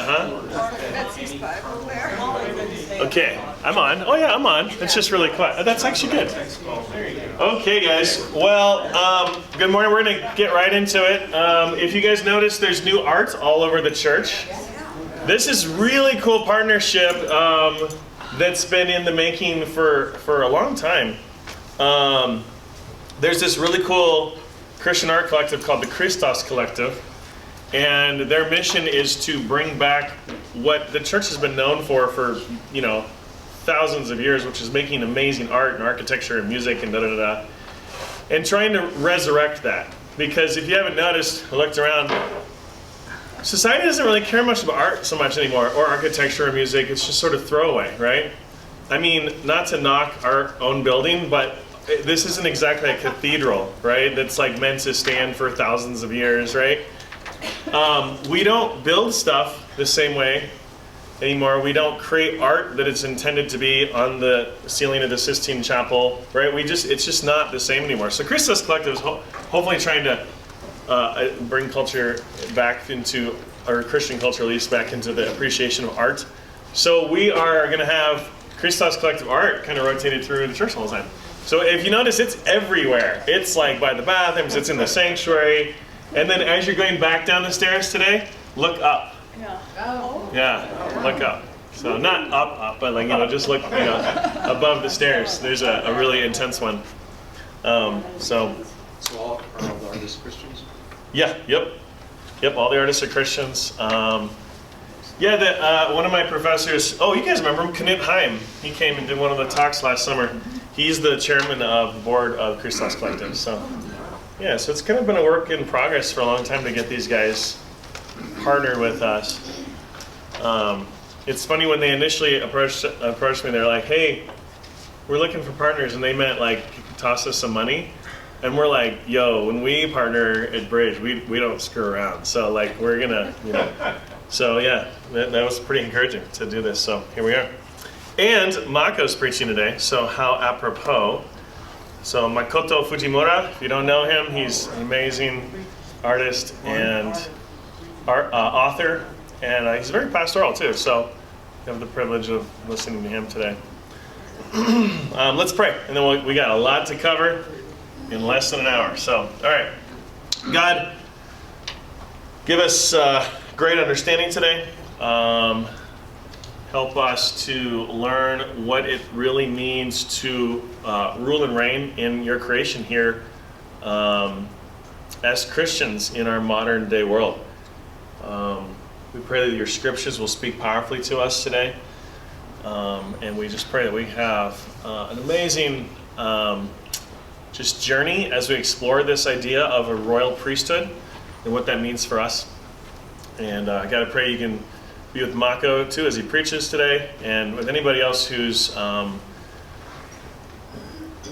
Betsy's Bible there. Okay, I'm on. Oh yeah, I'm on. It's just really quiet. That's actually good. Okay, guys. Well, good morning. We're going to get right into it. If you guys notice, there's new art all over the church. This is really cool partnership that's been in the making for a long time. There's this really cool Christian art collective called the Christos Collective. And their mission is to bring back what the church has been known for thousands of years, which is making amazing art and architecture and music and da-da-da-da. And trying to resurrect that. Because if you haven't noticed, I looked around, society doesn't really care much about art so much anymore, or architecture or music. It's just sort of throwaway, right? I mean, not to knock our own building, but this isn't exactly a cathedral, right? That's like meant to stand for thousands of years, right? We don't build stuff the same way anymore. We don't create art that it's intended to be on the ceiling of the Sistine Chapel, right? It's just not the same anymore. So Christos Collective is hopefully trying to bring culture back into, or Christian culture at least, back into the appreciation of art. So we are going to have Christos Collective art kind of rotated through the church all the time. So if you notice, it's everywhere. It's like by the bathrooms, it's in the sanctuary. And then as you're going back down the stairs today, look up. Yeah, look up. So not up, but just look above the stairs. There's a really intense one. So all the artists Christians? Yeah, yep, all the artists are Christians. One of my professors, you guys remember him, Knut Heim. He came and did one of the talks last summer. He's the chairman of the board of Christos Collective. So it's kind of been a work in progress for a long time to get these guys partnered with us. It's funny, when they initially approached me, they're like, hey, we're looking for partners, and they meant like toss us some money. And we're like, yo, when we partner at Bridge, we don't screw around. So we're gonna, So that was pretty encouraging to do this. So here we are. And Mako's preaching today, so how apropos. So Makoto Fujimura, if you don't know him, he's an amazing artist and author, and he's very pastoral too, so you have the privilege of listening to him today. Let's pray, and then we got a lot to cover in less than an hour. So, all right. God, give us great understanding today. Help us to learn what it really means to rule and reign in your creation here as Christians in our modern day world. We pray that your scriptures will speak powerfully to us today. And we just pray that we have an amazing just journey as we explore this idea of a royal priesthood and what that means for us. And I got to pray you can be with Mako too as he preaches today, and with anybody else who's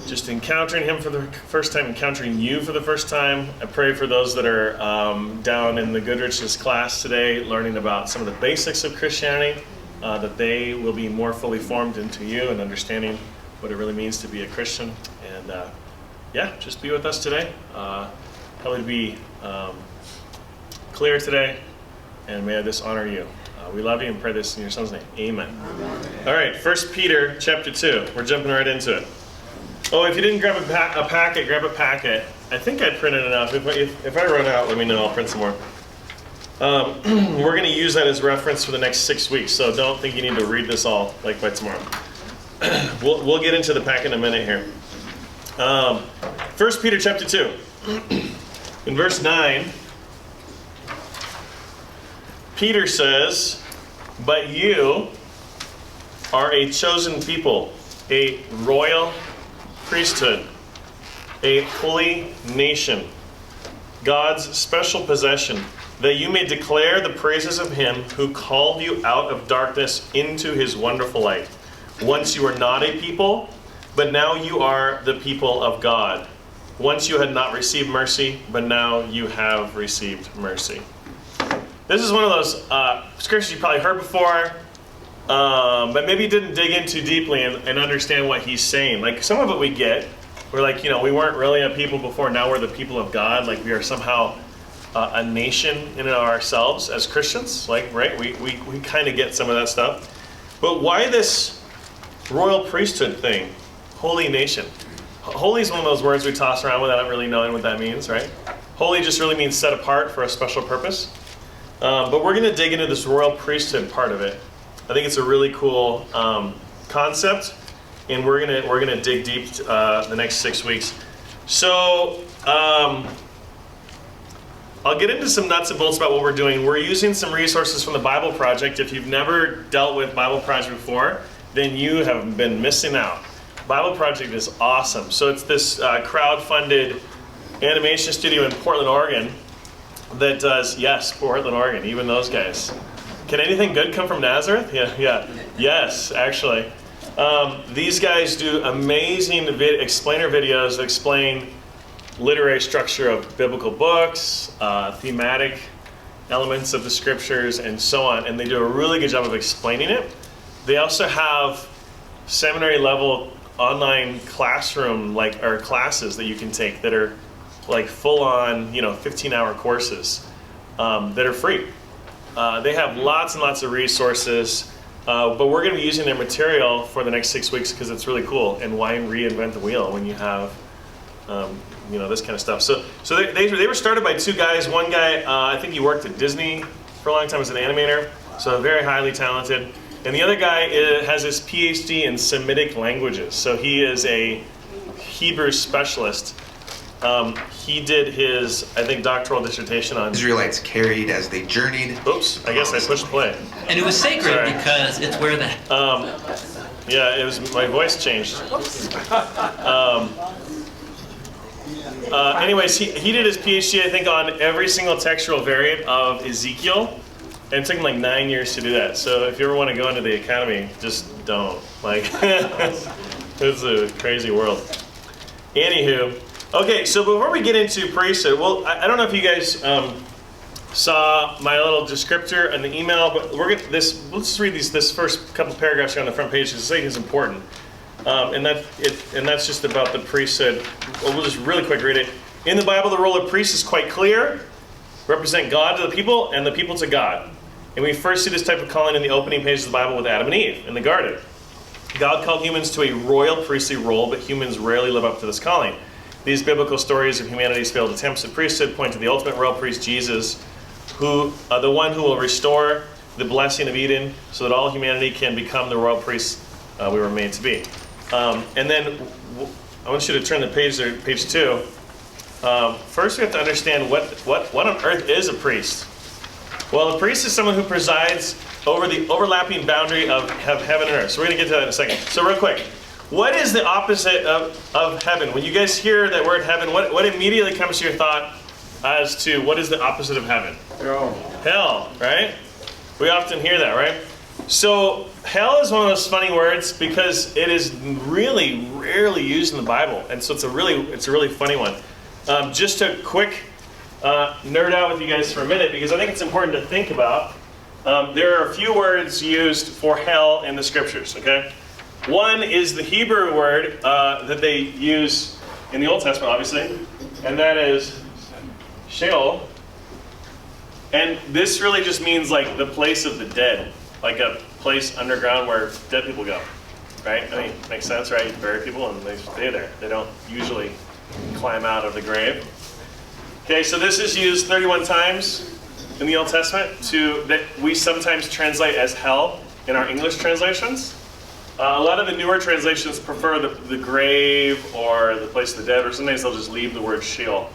just encountering him for the first time, encountering you for the first time. I pray for those that are down in the Goodrich's class today, learning about some of the basics of Christianity, that they will be more fully formed into you and understanding what it really means to be a Christian. And just be with us today. Help it be clear today, and may this honor you. We love you and pray this in your son's name. Amen. All right, 1 Peter chapter 2. We're jumping right into it. Oh, if you didn't grab a packet, grab a packet. I think I printed enough. If I run out, let me know. I'll print some more. We're going to use that as reference for the next 6 weeks, so don't think you need to read this all by tomorrow. We'll get into the packet in a minute here. 1 Peter chapter 2. In verse 9, Peter says, "But you are a chosen people, a royal priesthood, a holy nation, God's special possession, that you may declare the praises of him who called you out of darkness into his wonderful light. Once you were not a people, but now you are the people of God. Once you had not received mercy, but now you have received mercy." This is one of those scriptures you probably heard before, but maybe you didn't dig in too deeply and understand what he's saying. Like, some of it we get. We're like, we weren't really a people before, now we're the people of God. Like, we are somehow a nation in and of ourselves as Christians, like, right? We kind of get some of that stuff. But why this royal priesthood thing? Holy nation. Holy is one of those words we toss around without really knowing what that means, right? Holy just really means set apart for a special purpose. But we're going to dig into this royal priesthood part of it. I think it's a really cool concept, and we're gonna dig deep the next 6 weeks. So I'll get into some nuts and bolts about what we're doing. We're using some resources from the Bible Project. If you've never dealt with Bible Project before, then you have been missing out. Bible Project is awesome. So it's this crowd-funded animation studio in Portland, Oregon that does, yes, Portland, Oregon, even those guys. Can anything good come from Nazareth? Yeah. Yes, actually. These guys do amazing explainer videos that explain literary structure of biblical books, thematic elements of the scriptures, and so on. And they do a really good job of explaining it. They also have seminary level online classroom or classes that you can take that are like full on 15-hour courses that are free. They have lots and lots of resources, but we're going to be using their material for the next 6 weeks because it's really cool. And why reinvent the wheel when you have this kind of stuff? So they were started by two guys. One guy, I think he worked at Disney for a long time as an animator, so very highly talented. And the other guy has his PhD in Semitic languages, so he is a Hebrew specialist. He did his, I think, doctoral dissertation on Israelites carried as they journeyed. Oops, I guess I pushed play. And it was sacred Sorry. because it's where the... Yeah, it was, my voice changed. Anyways, he did his PhD, I think, on every single textual variant of Ezekiel. And it took him like 9 years to do that. So if you ever want to go into the academy, just don't. It's a crazy world. Anywho, okay, so before we get into priesthood, well, I don't know if you guys saw my little descriptor in the email, but let's just read this first couple paragraphs here on the front page because I think it's important. And that's just about the priesthood. We'll just really quick read it. In the Bible, the role of priest is quite clear. Represent God to the people and the people to God. And we first see this type of calling in the opening pages of the Bible with Adam and Eve in the garden. God called humans to a royal priestly role, but humans rarely live up to this calling. These biblical stories of humanity's failed attempts at priesthood point to the ultimate royal priest, Jesus, who the one who will restore the blessing of Eden so that all humanity can become the royal priests we were made to be. And then I want you to turn the page there, page 2. First, we have to understand what on earth is a priest. Well, a priest is someone who presides over the overlapping boundary of heaven and earth. So we're going to get to that in a second. So real quick, what is the opposite of heaven? When you guys hear that word heaven, what immediately comes to your thought as to what is the opposite of heaven? Hell, right? We often hear that, right? So hell is one of those funny words because it is really rarely used in the Bible, and so it's a really funny one. Just a quick nerd out with you guys for a minute because I think it's important to think about. There are a few words used for hell in the scriptures, okay? One is the Hebrew word that they use in the Old Testament, obviously, and that is Sheol. And this really just means like the place of the dead, like a place underground where dead people go, right? I mean, makes sense, right? You bury people and they stay there. They don't usually climb out of the grave. Okay, so this is used 31 times in the Old Testament that we sometimes translate as hell in our English translations. A lot of the newer translations prefer the grave or the place of the dead, or sometimes they'll just leave the word Sheol.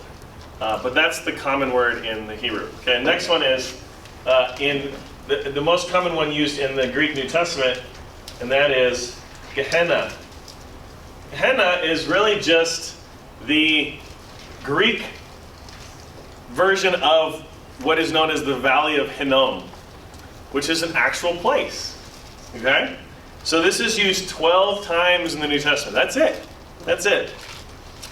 But that's the common word in the Hebrew. Okay, next one is in the most common one used in the Greek New Testament, and that is Gehenna. Gehenna is really just the Greek version of what is known as the Valley of Hinnom, which is an actual place. Okay? So this is used 12 times in the New Testament. That's it. That's it.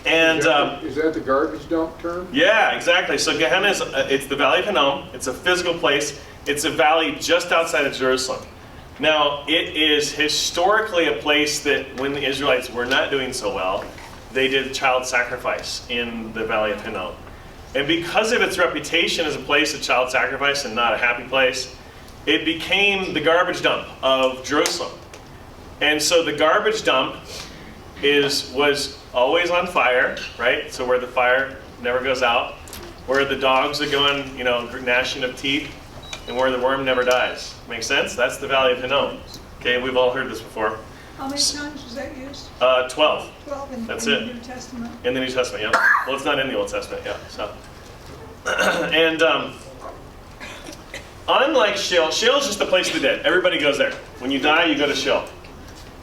And is that the garbage dump term? Yeah, exactly. So Gehenna is it's the Valley of Hinnom. It's a physical place. It's a valley just outside of Jerusalem. Now, it is historically a place that when the Israelites were not doing so well, they did child sacrifice in the Valley of Hinnom. And because of its reputation as a place of child sacrifice and not a happy place, it became the garbage dump of Jerusalem. And so the garbage dump was always on fire, right? So where the fire never goes out, where the dogs are going, gnashing of teeth, and where the worm never dies. Make sense? That's the Valley of Hinnom. Okay, we've all heard this before. How many times was that used? 12 12 in That's in it. the New Testament. in the New Testament, yeah. Well, it's not in the Old Testament, yeah. So, and unlike Sheol, Sheol is just a place of the dead. Everybody goes there. When you die, you go to Sheol.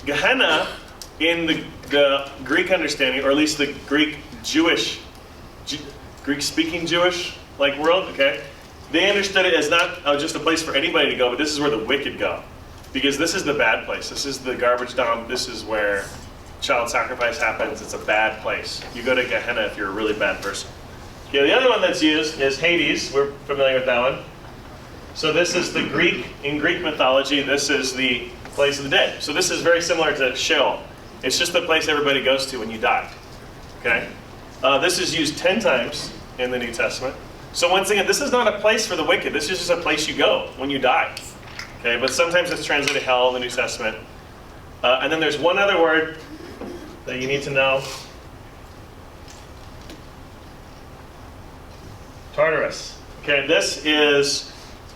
Gehenna, in the Greek understanding, or at least the Greek-speaking Jewish world, okay, they understood it as not just a place for anybody to go, but this is where the wicked go. Because this is the bad place. This is the garbage dump. This is where child sacrifice happens. It's a bad place. You go to Gehenna if you're a really bad person. Okay, the other one that's used is Hades. We're familiar with that one. So this is in Greek mythology, this is the place of the dead. So this is very similar to Sheol. It's just the place everybody goes to when you die. Okay? This is used 10 times in the New Testament. So once again, this is not a place for the wicked. This is just a place you go when you die. Okay, but sometimes it's translated hell in the New Testament. And then there's one other word that you need to know. Tartarus. Okay, this is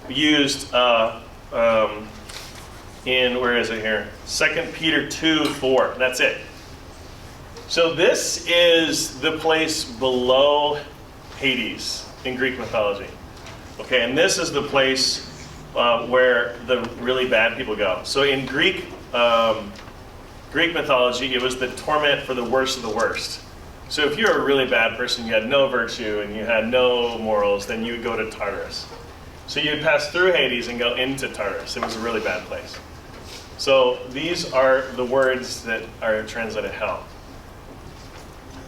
used in, where is it here? 2 Peter 2:4. That's it. So this is the place below Hades in Greek mythology. Okay, and this is the place where the really bad people go. So in Greek mythology, it was the torment for the worst of the worst. So if you're a really bad person, you had no virtue and you had no morals, then you would go to Tartarus. So you'd pass through Hades and go into Tartarus. It was a really bad place. So these are the words that are translated hell.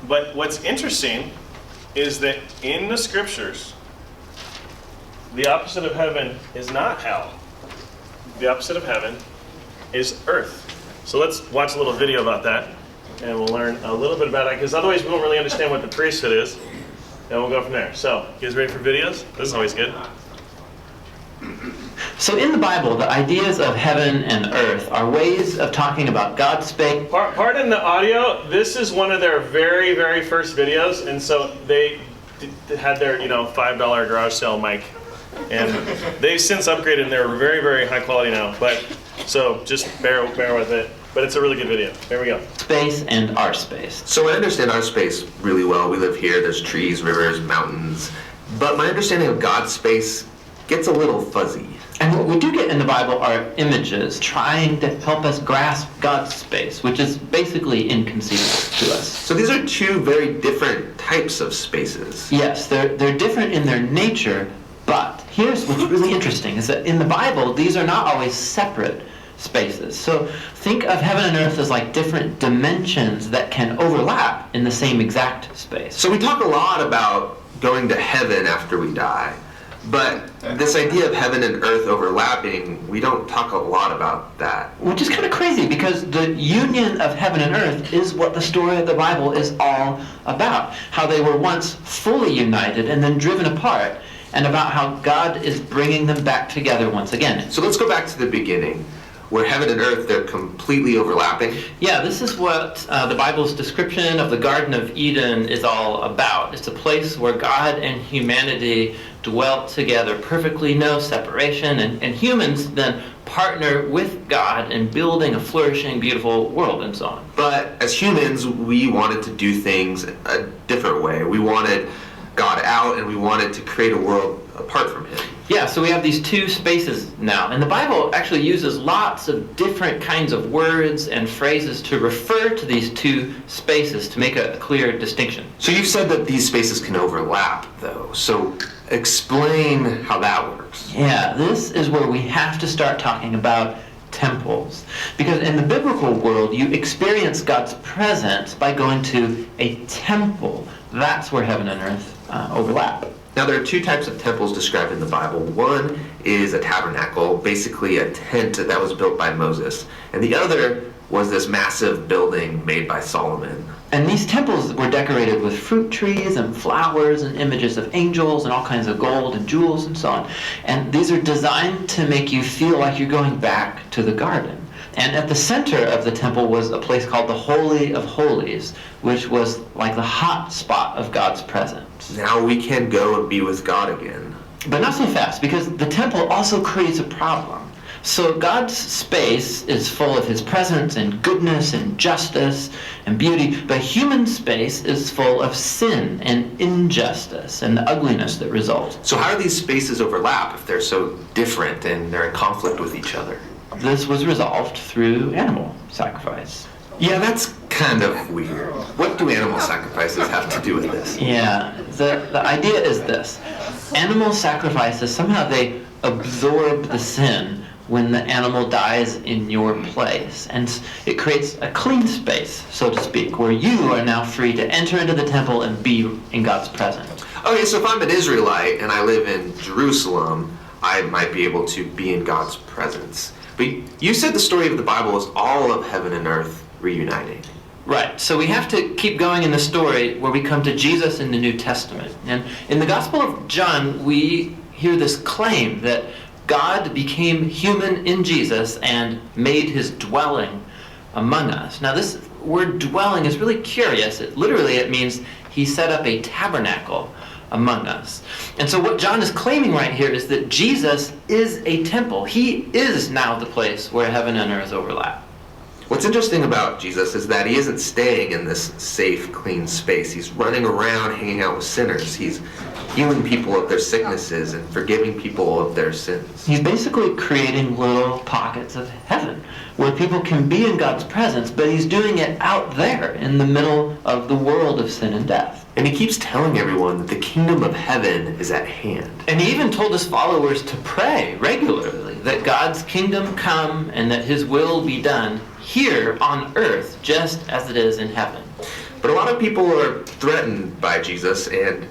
But what's interesting is that in the scriptures, the opposite of heaven is not hell. The opposite of heaven is earth. So let's watch a little video about that, and we'll learn a little bit about it, because otherwise we won't really understand what the priesthood is, and we'll go from there. So, you guys ready for videos? This is always good. So in the Bible, the ideas of heaven and earth are ways of talking about God spake. Pardon the audio. This is one of their very, very first videos, and so they had their $5 garage sale mic, and they've since upgraded, and they're very, very high quality now. But so just bear with it. But it's a really good video. Here we go. Space and our space. So I understand our space really well. We live here, there's trees, rivers, mountains. But my understanding of God's space gets a little fuzzy. And what we do get in the Bible are images trying to help us grasp God's space, which is basically inconceivable to us. So these are two very different types of spaces. Yes, they're different in their nature, but here's what's really interesting, is that in the Bible, these are not always separate spaces. So think of heaven and earth as like different dimensions that can overlap in the same exact space. So we talk a lot about going to heaven after we die. But this idea of heaven and earth overlapping, we don't talk a lot about that. Which is kind of crazy, because the union of heaven and earth is what the story of the Bible is all about. How they were once fully united and then driven apart, and about how God is bringing them back together once again. So let's go back to the beginning, where heaven and earth, they're completely overlapping. Yeah, this is what the Bible's description of the Garden of Eden is all about. It's a place where God and humanity dwelt together perfectly, no separation, and humans then partner with God in building a flourishing, beautiful world and so on. But as humans, we wanted to do things a different way. We wanted God out, and we wanted to create a world apart from Him. Yeah, so we have these two spaces now. And the Bible actually uses lots of different kinds of words and phrases to refer to these two spaces to make a clear distinction. So you've said that these spaces can overlap, though. So explain how that works. Yeah, this is where we have to start talking about temples. Because in the biblical world, you experience God's presence by going to a temple. That's where heaven and earth overlap. Now, there are two types of temples described in the Bible. One is a tabernacle, basically a tent that was built by Moses. And the other was this massive building made by Solomon. And these temples were decorated with fruit trees and flowers and images of angels and all kinds of gold and jewels and so on. And these are designed to make you feel like you're going back to the garden. And at the center of the temple was a place called the Holy of Holies, which was like the hot spot of God's presence. Now we can go and be with God again. But not so fast, because the temple also creates a problem. So God's space is full of his presence and goodness and justice and beauty, but human space is full of sin and injustice and the ugliness that results. So how do these spaces overlap if they're so different and they're in conflict with each other? This was resolved through animal sacrifice. Yeah, that's kind of weird. What do animal sacrifices have to do with this? Yeah, the idea is this. Animal sacrifices, somehow they absorb the sin when the animal dies in your place. And it creates a clean space, so to speak, where you are now free to enter into the temple and be in God's presence. Okay, so if I'm an Israelite and I live in Jerusalem, I might be able to be in God's presence. But you said the story of the Bible is all of heaven and earth reuniting. Right, so we have to keep going in the story where we come to Jesus in the New Testament. And in the Gospel of John, we hear this claim that God became human in Jesus and made his dwelling among us. Now this word dwelling is really curious. It means he set up a tabernacle among us. And so what John is claiming right here is that Jesus is a temple. He is now the place where heaven and earth overlap. What's interesting about Jesus is that he isn't staying in this safe, clean space. He's running around hanging out with sinners. He's healing people of their sicknesses and forgiving people of their sins. He's basically creating little pockets of heaven where people can be in God's presence, but he's doing it out there in the middle of the world of sin and death. And he keeps telling everyone that the kingdom of heaven is at hand. And he even told his followers to pray regularly that God's kingdom come and that his will be done here on earth just as it is in heaven. But a lot of people are threatened by Jesus and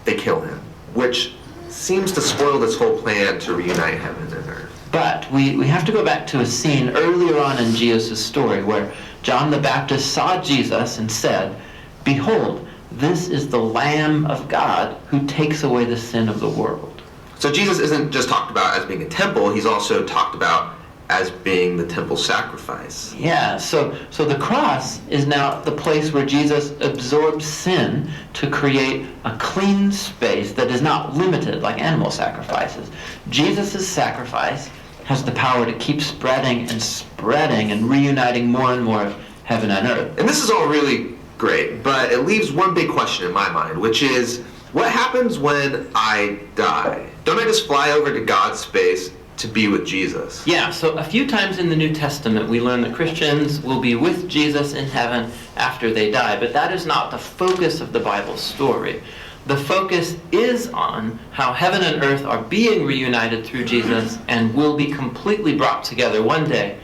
they kill him, which seems to spoil this whole plan to reunite heaven and earth. But we have to go back to a scene earlier on in Jesus' story where John the Baptist saw Jesus and said, "Behold, this is the Lamb of God who takes away the sin of the world." So Jesus isn't just talked about as being a temple, he's also talked about as being the temple sacrifice. Yeah, so the cross is now the place where Jesus absorbs sin to create a clean space that is not limited like animal sacrifices. Jesus' sacrifice has the power to keep spreading and reuniting more and more of heaven and earth. And this is all really great, but it leaves one big question in my mind, which is, what happens when I die? Don't I just fly over to God's space to be with Jesus? Yeah, so a few times in the New Testament we learn that Christians will be with Jesus in heaven after they die, but that is not the focus of the Bible story. The focus is on how heaven and earth are being reunited through Jesus and will be completely brought together one day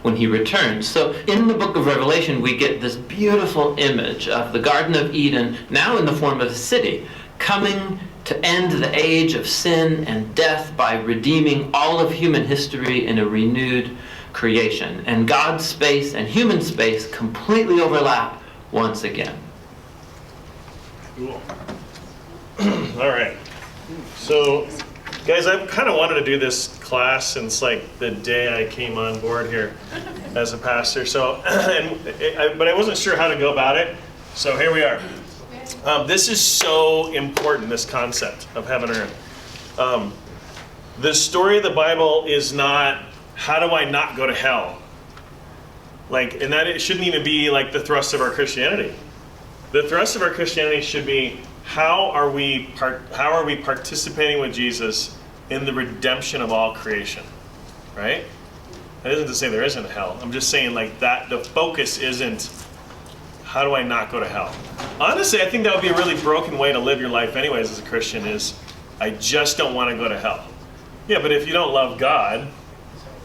when he returns. So in the book of Revelation we get this beautiful image of the Garden of Eden, now in the form of a city, coming to end the age of sin and death by redeeming all of human history in a renewed creation. And God's space and human space completely overlap once again. Cool. All right. So, guys, I've kind of wanted to do this class since like the day I came on board here as a pastor. So, but I wasn't sure how to go about it. So here we are. This is so important, this concept of heaven and earth. The story of the Bible is not, how do I not go to hell? And that it shouldn't even be like the thrust of our Christianity. The thrust of our Christianity should be, how are we participating with Jesus in the redemption of all creation, right? That isn't to say there isn't hell. I'm just saying that the focus isn't, how do I not go to hell? Honestly, I think that would be a really broken way to live your life anyways as a Christian, is I just don't want to go to hell. Yeah, but if you don't love God,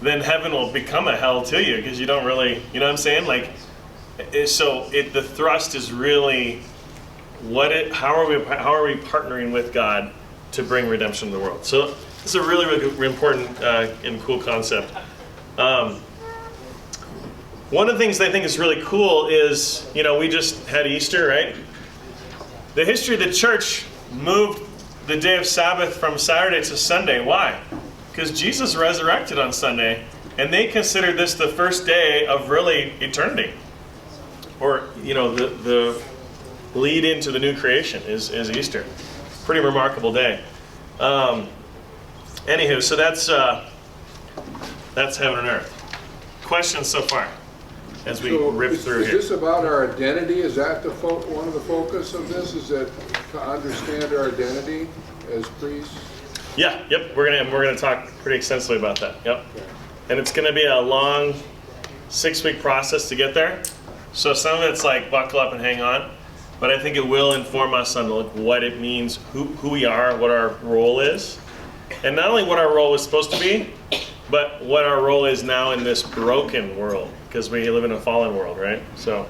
then heaven will become a hell to you because you don't really, you know what I'm saying? The thrust is really, how are we partnering with God to bring redemption to the world. So this is a really, really important and cool concept. One of the things I think is really cool is, we just had Easter, right? The history of the church moved the day of Sabbath from Saturday to Sunday. Why? Because Jesus resurrected on Sunday, and they considered this the first day of really eternity. Or, the lead into the new creation is Easter. Pretty remarkable day. Anywho, so that's heaven and earth. Questions so far as we rip through is here? this about our identity? Is that one of the focus of this? Is that to understand our identity as priests? Yeah, yep. We're gonna talk pretty extensively about that. Yep. And it's gonna be a long 6-week process to get there. So some of it's like buckle up and hang on, but I think it will inform us on what it means, who we are, what our role is, and not only what our role was supposed to be, but what our role is now in this broken world, because we live in a fallen world, right? So,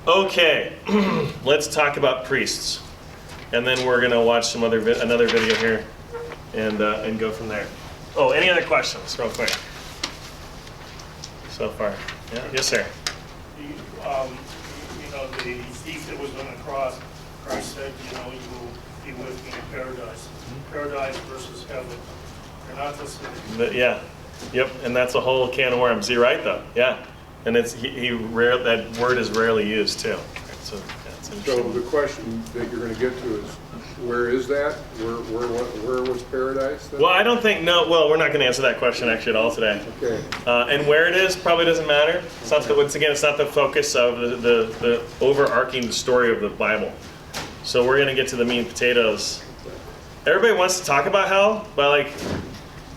okay, let's talk about priests, and then we're gonna watch another video here, and go from there. Oh, any other questions, real quick? So far, yeah, yes, sir. The thief that was on the cross, Christ said, you will be with me in paradise. Paradise versus heaven. They're not the same. Yeah, yep, and that's a whole can of worms. You're right, though. Yeah, and it's that word is rarely used too. So that's So interesting. the question that you're going to get to is, where is that? Where was paradise then? Well, I don't think we're not going to answer that question actually at all today. Okay. And where it is probably doesn't matter. It's not it's not the focus of the overarching story of the Bible. So we're going to get to the meat and potatoes. Everybody wants to talk about hell, but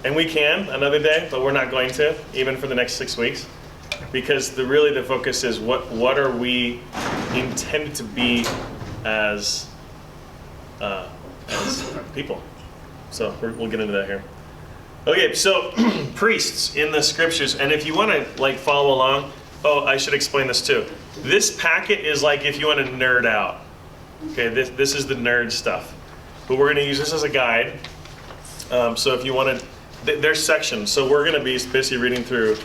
and we can another day, but we're not going to, even for the next 6 weeks, because the focus is what are we intended to be as people. So we'll get into that here. Okay, so priests in the scriptures, and if you want to follow along, I should explain this too. This packet is if you want to nerd out. Okay, this is the nerd stuff, but we're going to use this as a guide. So if you want to, there's sections. So we're going to be basically reading through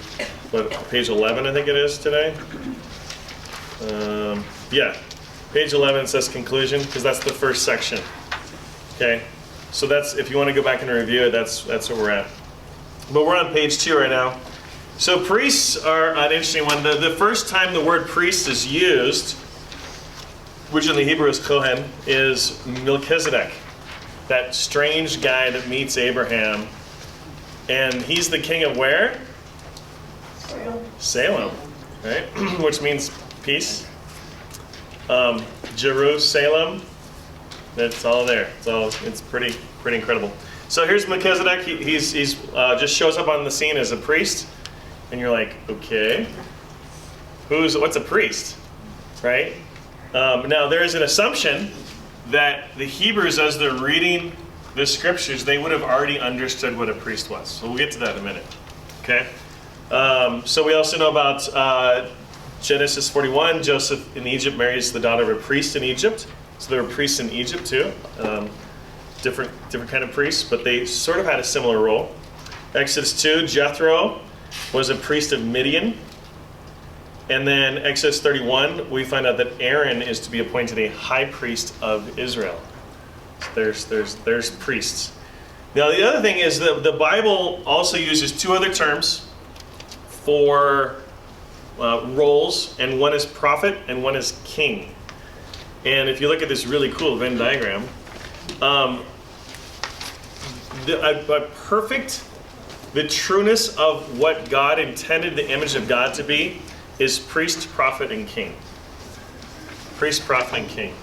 page 11, I think it is today. Yeah, page 11 says conclusion because that's the first section. Okay, so that's if you want to go back and review it, that's where we're at. But we're on page 2 right now. So priests are an interesting one. The first time the word priest is used, which in the Hebrew is Kohen, is Melchizedek, that strange guy that meets Abraham. And he's the king of where? Salem, right? Which means peace. Jerusalem. It's all there. It's pretty incredible. So here's Melchizedek. He's just shows up on the scene as a priest, and you're like, okay, what's a priest, right? Now there is an assumption that the Hebrews, as they're reading the scriptures, they would have already understood what a priest was. So we'll get to that in a minute. Okay. So we also know about Genesis 41. Joseph in Egypt marries the daughter of a priest in Egypt. So there were priests in Egypt too, different kind of priests, but they sort of had a similar role. Exodus 2, Jethro was a priest of Midian. And then Exodus 31, we find out that Aaron is to be appointed a high priest of Israel. So there's priests. Now the other thing is the Bible also uses 2 other terms for roles, and one is prophet and one is king. And if you look at this really cool Venn diagram, the trueness of what God intended the image of God to be is priest, prophet, and king. Priest, prophet, and king.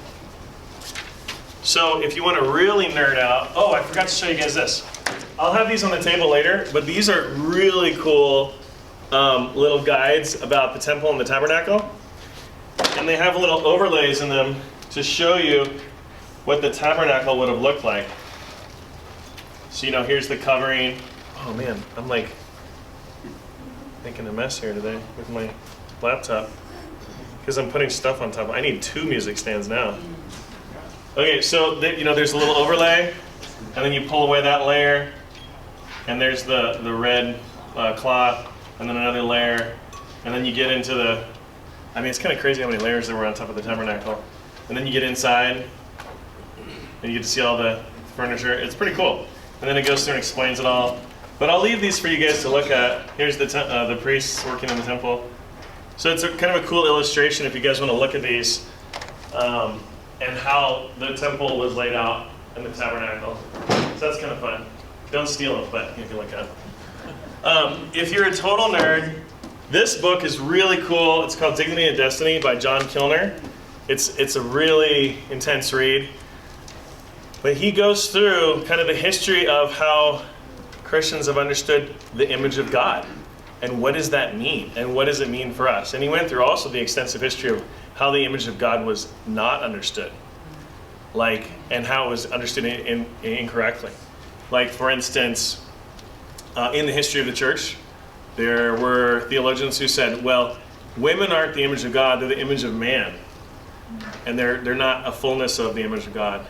So if you want to really nerd out, I forgot to show you guys this. I'll have these on the table later, but these are really cool little guides about the temple and the tabernacle. And they have little overlays in them to show you what the tabernacle would have looked like. So, here's the covering. Oh man, I'm making a mess here today with my laptop because I'm putting stuff on top. I need 2 music stands now. Okay, so there's a little overlay. and then you pull away that layer, and there's the red cloth, and then another layer, and then you get into the, I mean, it's kind of crazy how many layers there were on top of the tabernacle. And then you get inside, and you get to see all the furniture. It's pretty cool. And then it goes through and explains it all. But I'll leave these for you guys to look at. Here's the priests working in the temple. So it's kind of a cool illustration if you guys want to look at these, and how the temple was laid out in the tabernacle. So that's kind of fun. Don't steal them, but you can look at them. If you're a total nerd, this book is really cool. It's called Dignity and Destiny by John Kilner. It's a really intense read. But he goes through kind of the history of how Christians have understood the image of God. And what does that mean? And what does it mean for us? And he went through also the extensive history of how the image of God was not understood. And how it was understood incorrectly. Like, for instance, in the history of the church, there were theologians who said, well, women aren't the image of God, they're the image of man. And they're not a fullness of the image of God.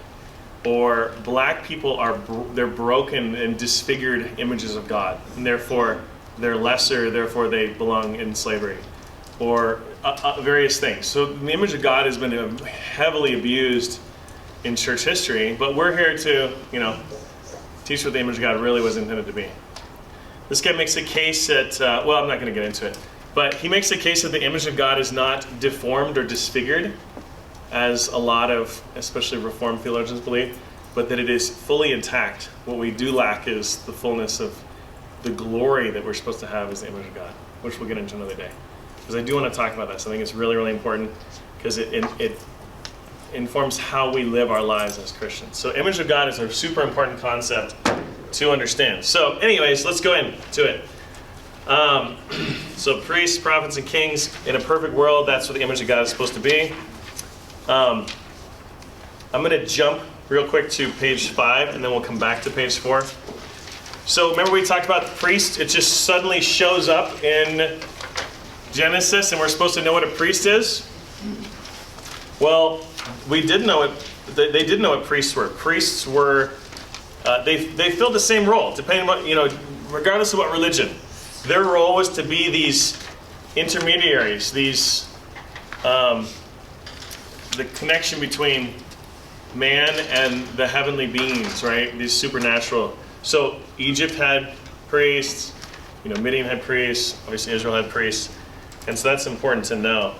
Or black people they're broken and disfigured images of God, and therefore they're lesser, therefore they belong in slavery. Or various things. So the image of God has been heavily abused in church history, but we're here to, teach what the image of God really was intended to be. This guy makes a case that, I'm not going to get into it, but he makes a case that the image of God is not deformed or disfigured, as a lot of, especially Reformed theologians believe, but that it is fully intact. What we do lack is the fullness of the glory that we're supposed to have as the image of God, which we'll get into another day. Because I do want to talk about this. I think it's really, really important, because it informs how we live our lives as Christians. So image of God is a super important concept to understand. So anyways, let's go into it. So priests, prophets, and kings, in a perfect world, that's what the image of God is supposed to be. I'm going to jump real quick to page 5, and then we'll come back to page 4. So remember we talked about the priest? It just suddenly shows up in Genesis, and we're supposed to know what a priest is? Well, we did know it. They did know what priests were. Priests were, they filled the same role, depending on what, regardless of what religion. Their role was to be these intermediaries, these, the connection between man and the heavenly beings, right? These supernatural. So Egypt had priests, Midian had priests, obviously Israel had priests, and so that's important to know.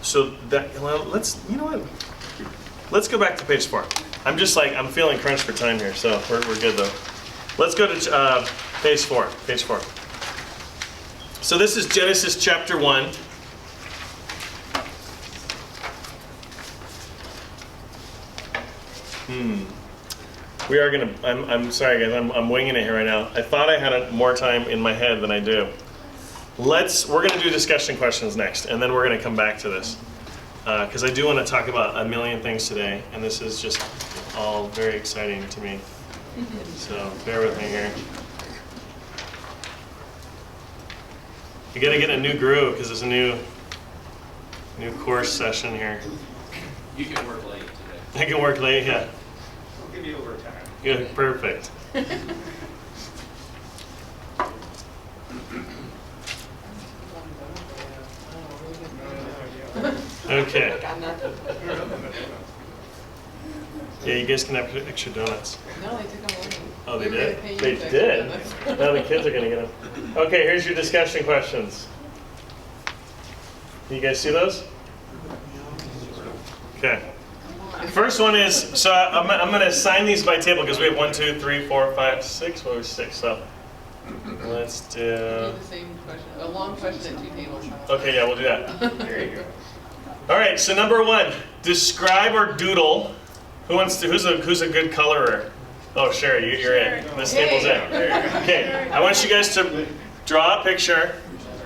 So that, let's go back to page 4. I'm feeling crunched for time here, so we're good though. Let's go to page 4. So this is Genesis chapter 1. We are gonna. I'm sorry, guys. I'm winging it here right now. I thought I had more time in my head than I do. We're gonna do discussion questions next, and then we're gonna come back to this because I do want to talk about a million things today, and this is just all very exciting to me. So bear with me here. You gotta get a new groove because there's a new course session here. You can work late today. I can work late, yeah. I'll give you overtime. Good, perfect. Okay. Yeah, you guys can have extra donuts. No, they took them away. Oh, they We were gonna did? pay you They for did? extra Now the kids are gonna get them. Okay, here's your discussion questions. You guys see those? Okay. First one is, so I'm going to assign these by table because we have 1, 2, 3, 4, 5, 6. Well, 6. So let's do. Do the same question, a long question at 2 tables. Okay, yeah, we'll do that. There you go. All right. So number 1, describe or doodle. Who's a good colorer? Oh, Sherry, you're in. This table's in. Okay. I want you guys to draw a picture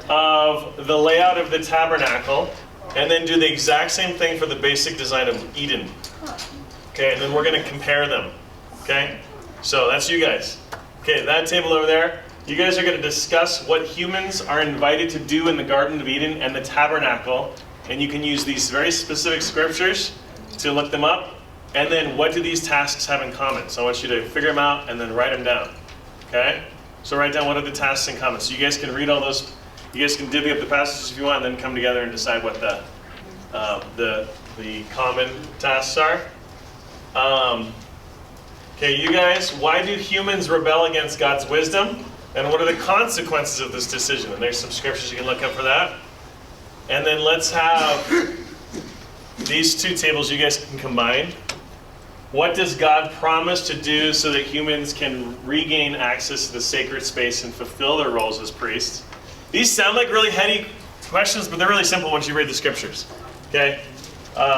of the layout of the tabernacle. And then do the exact same thing for the basic design of Eden. Okay, and then we're going to compare them. Okay? So that's you guys. Okay, that table over there, you guys are going to discuss what humans are invited to do in the Garden of Eden and the tabernacle. And you can use these very specific scriptures to look them up And then what do these tasks have in common? So I want you to figure them out and then write them down. Okay? So write down what are the tasks in common. So you guys can read all those. You guys can divvy up the passages if you want, and then come together and decide what the common tasks are. Okay, you guys, why do humans rebel against God's wisdom? And what are the consequences of this decision? And there's some scriptures you can look up for that. And then let's have these two tables you guys can combine. What does God promise to do so that humans can regain access to the sacred space and fulfill their roles as priests? These sound like really heady questions, but they're really simple once you read the scriptures. Okay?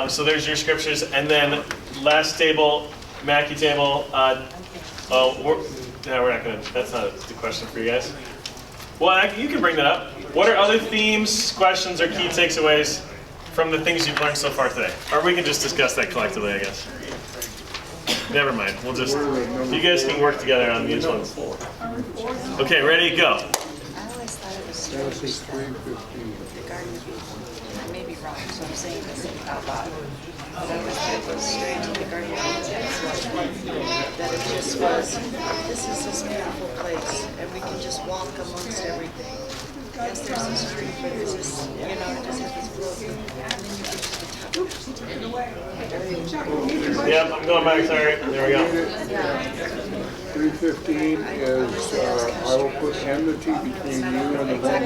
So there's your scriptures. And then last table, Mackie table. We're not going to, that's not the question for you guys. Well, you can bring that up. What are other themes, questions, or key takeaways from the things you've learned so far today? Or we can just discuss that collectively, I guess. Never mind. We'll just, you guys can work together on these ones. Okay, ready, go. I always thought it was Genesis strange 3:15. the Garden of Eden. I may be wrong, so I'm saying this out loud. But I always thought it was strange in the Garden of Eden that it just was, this is this beautiful place, and we can just walk amongst everything. Yes, there's this tree, but there's this, it just has this flow. And then you get to the top. Yep, I'm going back, sorry. There we go. 3:15 is, I will put enmity between you and the woman, and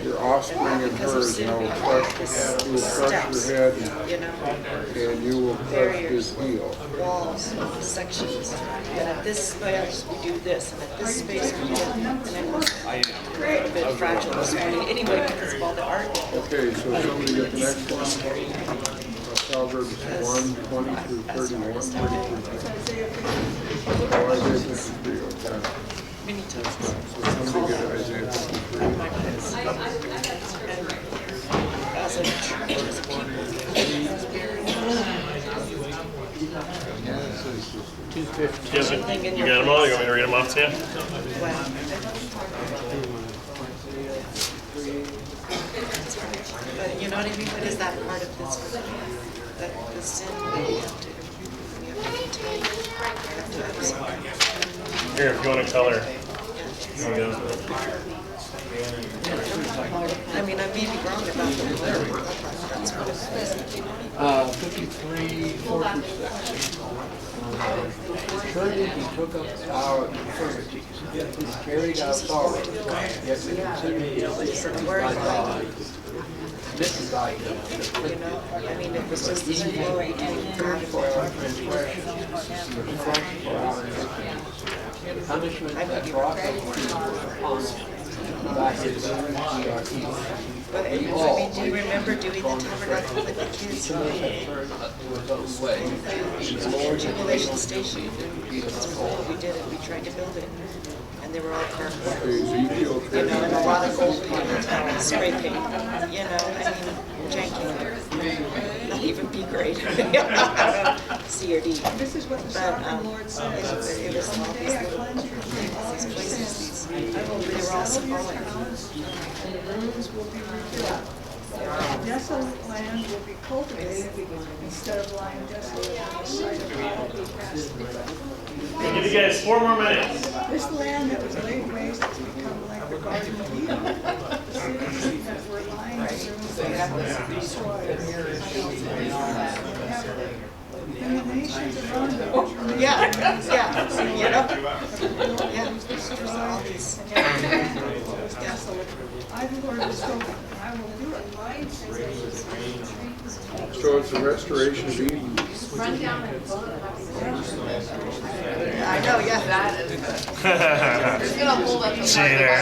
your offspring and hers, and I will crush, you will crush your head, and you will crush his heel. Walls, sections, and at this space we do this, and at this space we do that, and then we're a bit fragile this morning anyway because of all the art. Okay, so somebody get the next one. Proverbs 1:20 through 31. Oh, Isaiah 53, okay. Many times. So somebody get Isaiah 53. As a church, as a people, You got them all? You want me to read them off to you? wow. But you know what I mean? What is that part of this? That the sin that we have to contain. We have to have some- Here, if you want to color. There we go. I mean, I may be wrong about the word. That's what it is. 53, 4 through 6. Surely he took up our infirmities, he carried our sorrows, yet we consider him stricken by God, smitten by him. You know, I mean, it was just this flow between God For our transgressions, he was crushed for our iniquities. The punishment that brought us peace was upon him. By his wounds we are healed. But I mean, do you remember doing the tabernacle with the kids? He was his own way. The jubilation station. That's what we did it. We tried to build it. And they were all cardboard. Ezekiel And a lot of gold paint, spray paint, I mean, janky. Not even B grade. C or D. This is what the But sovereign Lord says. it was all these little these places, they were all symbolic. And the ruins will be rebuilt. The desolate land will be cultivated instead of lying desolate on the site of all who passed through it. I'll give you guys 4 more minutes. This land that was laid waste has become like the Garden of Eden. The cities that were lying destroyed. And the nations around them. Yeah, you know? Yeah, there's all these. And yet the land was desolate. I, the Lord, have spoken, and I will do it. So it's the restoration of Eden. I know, yeah. Cheater.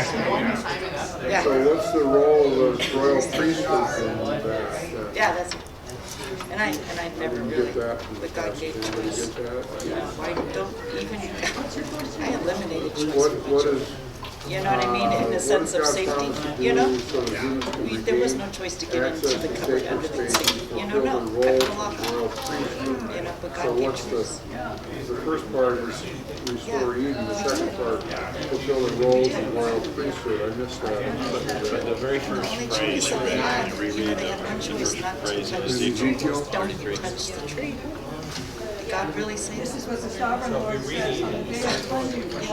Yeah, So what's the role of the royal priesthood in that? yeah, that's, and I never Didn't really, get that. but God gave it to Did us. you get that? I don't even, I eliminated choice. What is You know what I mean? In the sense of safety, you know? There was no choice to get Access into the to cupboard sacred under the spaces, sink. You know, fulfill no, the cut roles the of lock royal off. priesthood. You know, but So God gave what's choice. the first part is restore Eden, the second part, fulfill the roles of royal priesthood. I missed that. The very The first only choice phrase, that they had, you you know, reread they had one the choice first not to phrase touch in Is the tree. Ezekiel? Don't even touch the tree. God really said This is that. what the sovereign Lord says on the day of cleansing. You know?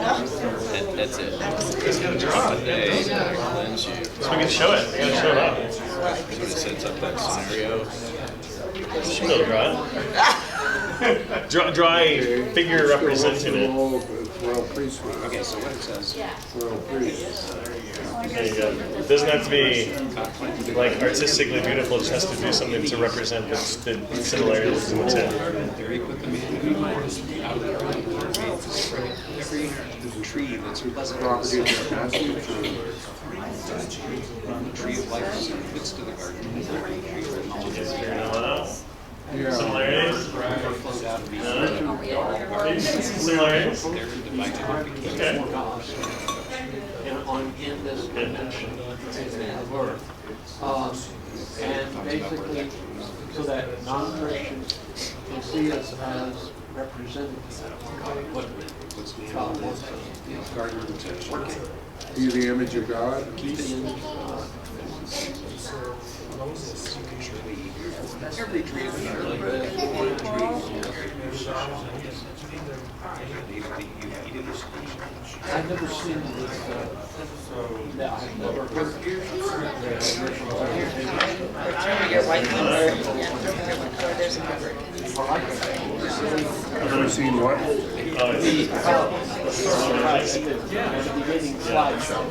That's it. That was It's gonna draw it. Today, cleanse you. So we can show it. We gotta show it up. well, I think It it's sets up that scenario. She'll go draw it. Draw a figure representing The it. role of royal priesthood. Okay, so what it says. Royal priest. There you go. It doesn't have to be like artistically beautiful, it just has to do something to represent the similarities in the two. Very quickly, man. Out of the every tree that's pleasant to the Property of sight. the passage. The tree of life is in the midst of the garden. Every tree of knowledge Just is figuring it out. Yeah. Similarities? flowed out of Eden. Maybe some similarities. There divided and became Okay. four gods. in this dimension of Earth. And basically, so that non-Christians can see us as representatives of what God wants us to be. Be the image of God. Keep the image of God. Every tree of the earth. I've never seen this, I've never heard your white one, or there's another. I've never seen what? beginning slideshow.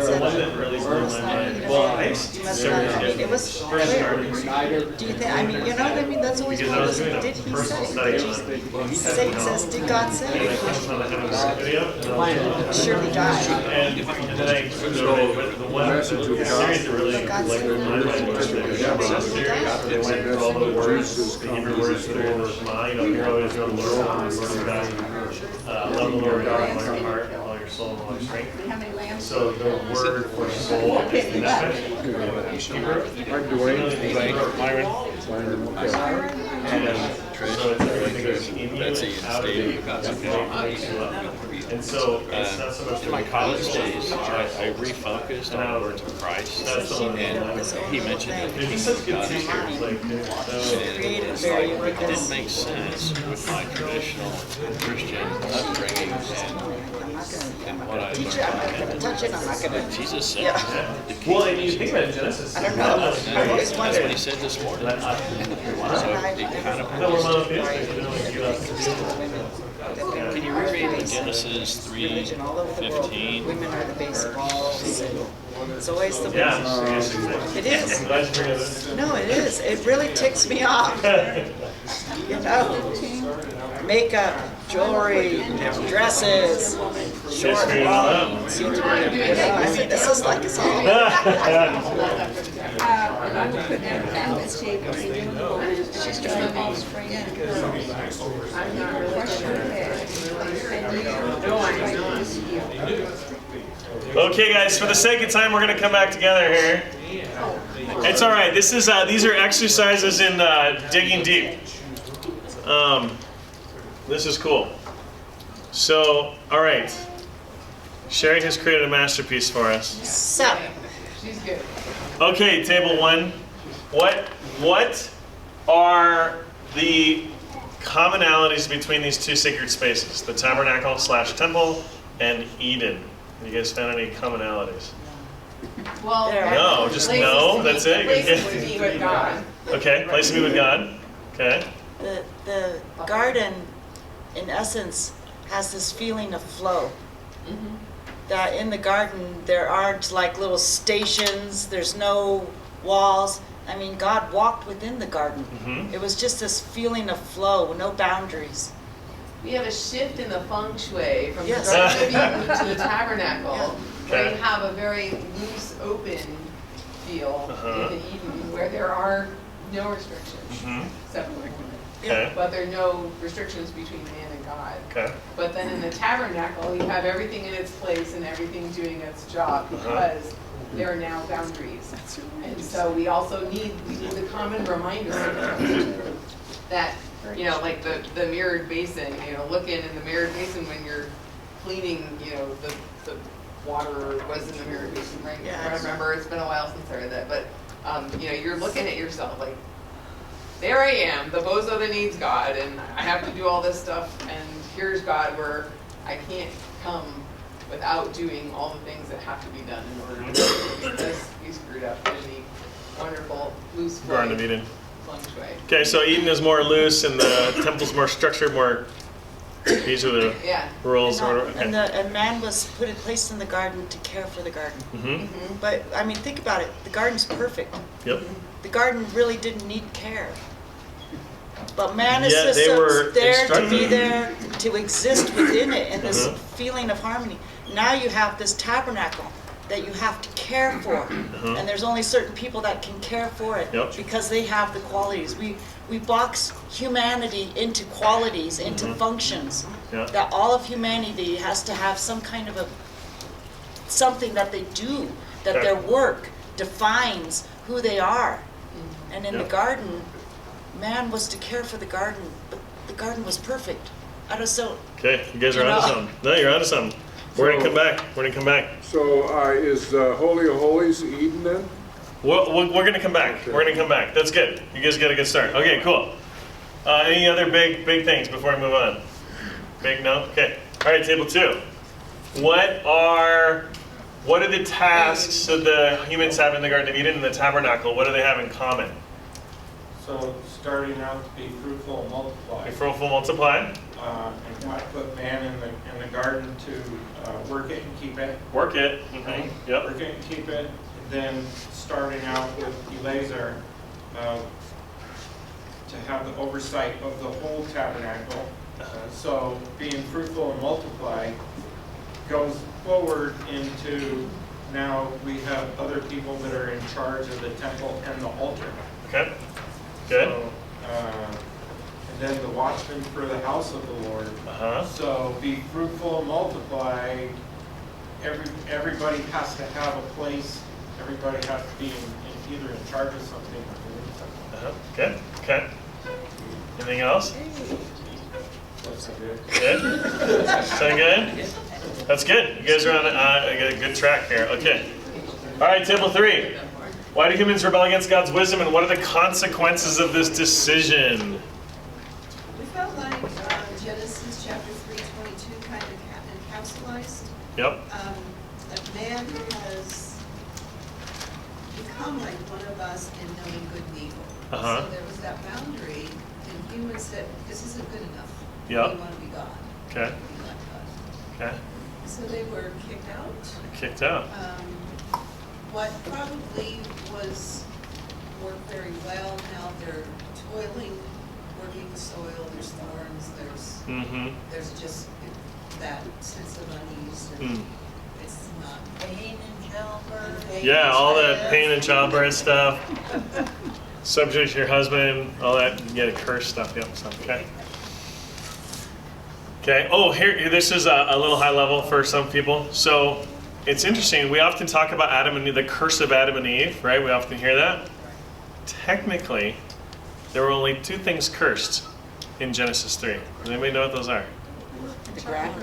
The one that really blew my mind. Well, I It was weird. Do you think, I mean, you know what I mean? That's always because what I it was was. doing a Did he personal say? study Did on he say? He says, did God say? Surely God. And then I, the one series that really like blew my mind was the Hebrew series. They went through all the words, the Hebrew words for mind. Hero is the Lord, the Lord of God. Love the Lord God with all your heart, and all your soul, and all your strength. How many lambs? So the word for soul is the nefesh. I'm Dwayne. Myron. And so it's everything goes in you and out of you. And so it's not so much In my college days, I refocused on the words of Christ, and he mentioned that the There's just kingdom such of good God is teachers, here. like, And it's like, it didn't make sense with my traditional Christian upbringing and what I Teacher, I'm not learned. gonna touch it, I'm not gonna. Jesus said, Yeah. the kingdom well, and you is think here. about Genesis. I don't know. I've always That's what he wondered. said this morning. That, So it kind of no, we're monotheistic. We don't like to give up. Can you reread Genesis Religion all over the world. 3:15? Women are the base balls. It's always the Yeah. women. It is. Glad you bring it up. No, it is. It really ticks me off. You know, makeup, jewelry, dresses, short, figured it all long. out. You know, I mean, this is like it's all. And I would put them at this table. She's trying to offspring. I'm not really sure. And you. Okay, guys, for the sake of time, we're going to come back together here. It's all right. This is these are exercises in digging deep. This is cool. So, all right. Sherry has created a masterpiece for us. So, She's good. Okay, table one. What are the commonalities between these two sacred spaces, the tabernacle / temple and Eden? Have you guys found any commonalities? Well, No, just places no, to that's be- it? Places to be with God. Okay, place to be with God. Okay. the garden, in essence, has this feeling of flow. That in the garden, there aren't like little stations, there's no walls. I mean, God walked within the garden. Mhm. It was just this feeling of flow, no boundaries. We have a shift in the feng shui from the Yes. Garden of Eden to the tabernacle, where Okay. you have a very loose, open feel Uh-huh. in Eden, where there are no restrictions. Mhm. So, Okay. but there are no restrictions between man and God. Okay. But then in the tabernacle, you have everything in its place and everything doing its job because there are now boundaries. And so we need the common reminder that, you know, like the mirrored basin, you know, look in the mirrored basin when you're cleaning, you know, the water was in the mirrored basin, right? Yeah. I remember, it's been a while since I read that, but, you know, you're looking at yourself like, there I am, the bozo that needs God, and I have to do all this stuff, and here's God where I can't come without doing all the things that have to be done in order to because you screwed up in the wonderful loose Garden of Eden. feng shui. Okay, so Eden is more loose and the temple's more structured, more, these are the Yeah. rules. Or whatever. And, Okay. and man was placed in the garden to care for the garden. Mm-hmm. But, I mean, think about it. The garden's perfect. Yep. The garden really didn't need care. But man is Yeah, just they were there to be instructed. there, to exist within it in this Uh-huh. feeling of harmony. Now you have this tabernacle that you have to care for. Uh-huh. And there's only certain people that can care for it Yep. because they have the qualities. We box humanity into qualities, into functions. Yeah. That all of humanity has to have some kind of something that they do, that Okay. their work defines who they are. And in Yeah. the garden, man was to care for the garden, but the garden was perfect. I just don't, Okay, you guys are You onto know. something. No, you're onto something. We're gonna come back. We're gonna come back. So, is Holy of Holies Eden then? We're gonna come back. We're gonna come back. That's good. You guys got a good start. Okay, cool. Any other big things before I move on? Big no? Okay. All right, table 2. What are the tasks that the humans have in the Garden of Eden and the tabernacle? What do they have in common? So starting out to be fruitful and multiply. Be fruitful, multiply. And God put man in the garden to work it and keep it. Work it. Right? Mm-hmm. Yep. Work it and keep it. And then starting out with Eleazar to have the oversight of the whole tabernacle. So being fruitful and multiply goes forward into now we have other people that are in charge of the temple and the altar. Okay. Good. So, and then the watchman for the house of the Lord. Uh-huh. So be fruitful and multiply. Everybody has to have a place. Everybody has to be either in charge of something or doing something. Uh-huh. Good. Okay. Anything else? That's good. Good? Sound good? That's good. You guys are on a good track here. Okay. All right, table 3. Why do humans rebel against God's wisdom, and what are the consequences of this decision? We felt like Genesis chapter 3:22 kind of encapsulates Yep. that man has become like one of us in knowing good and evil. Uh-huh. So there was that boundary, and humans said, this isn't good enough. Yep. We want to be God. Okay. We like God. Okay. So they were kicked out. Kicked out. What probably worked very well, now they're toiling, working the soil, there's thorns, Mm-hmm. there's just that sense of unease, and Mm. it's not. pain and childbirth. Yeah, all that pain and childbirth stuff. Subject to your husband, all that, you get a curse stuff. Yep. So, okay. Okay. Oh, here. This is a little high level for some people. So it's interesting. We often talk about Adam and Eve, the curse of Adam and Eve, right? We often hear that. Technically, there were only 2 things cursed in Genesis 3. Does anybody know what those are? The ground.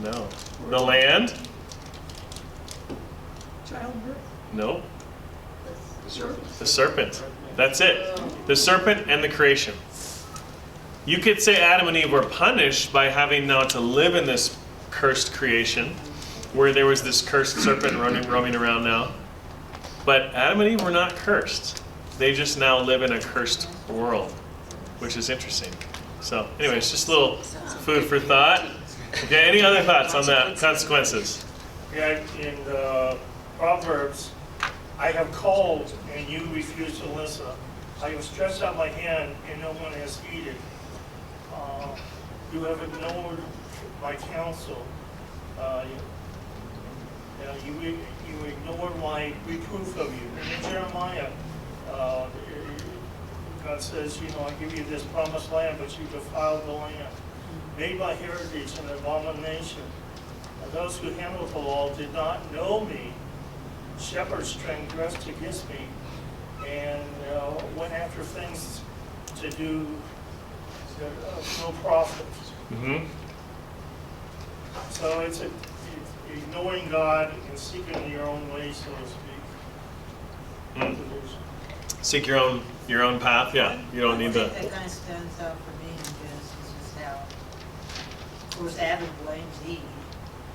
No. The land? Childbirth. No. The serpent. That's it. The serpent and the creation. You could say Adam and Eve were punished by having now to live in this cursed creation, where there was this cursed serpent roaming around now. But Adam and Eve were not cursed. They just now live in a cursed world, which is interesting. So anyways, just a little food for thought. Okay, any other thoughts on that? Consequences? Yeah, in Proverbs, I have called and you refuse to listen. I have stretched out my hand and no one has heeded. You have ignored my counsel. You ignored my reproof of you. And in Jeremiah, God says, I give you this promised land, but you defiled the land. Made my heritage an abomination. And those who handled the law did not know me. Shepherds transgressed against me and went after things to do no profit. Mm-hmm. So it's ignoring God and seeking your own way, so to speak. Seek your own path. Yeah, you don't need to. That kind of stands out for me in Genesis is how, of course, Adam blames Eve,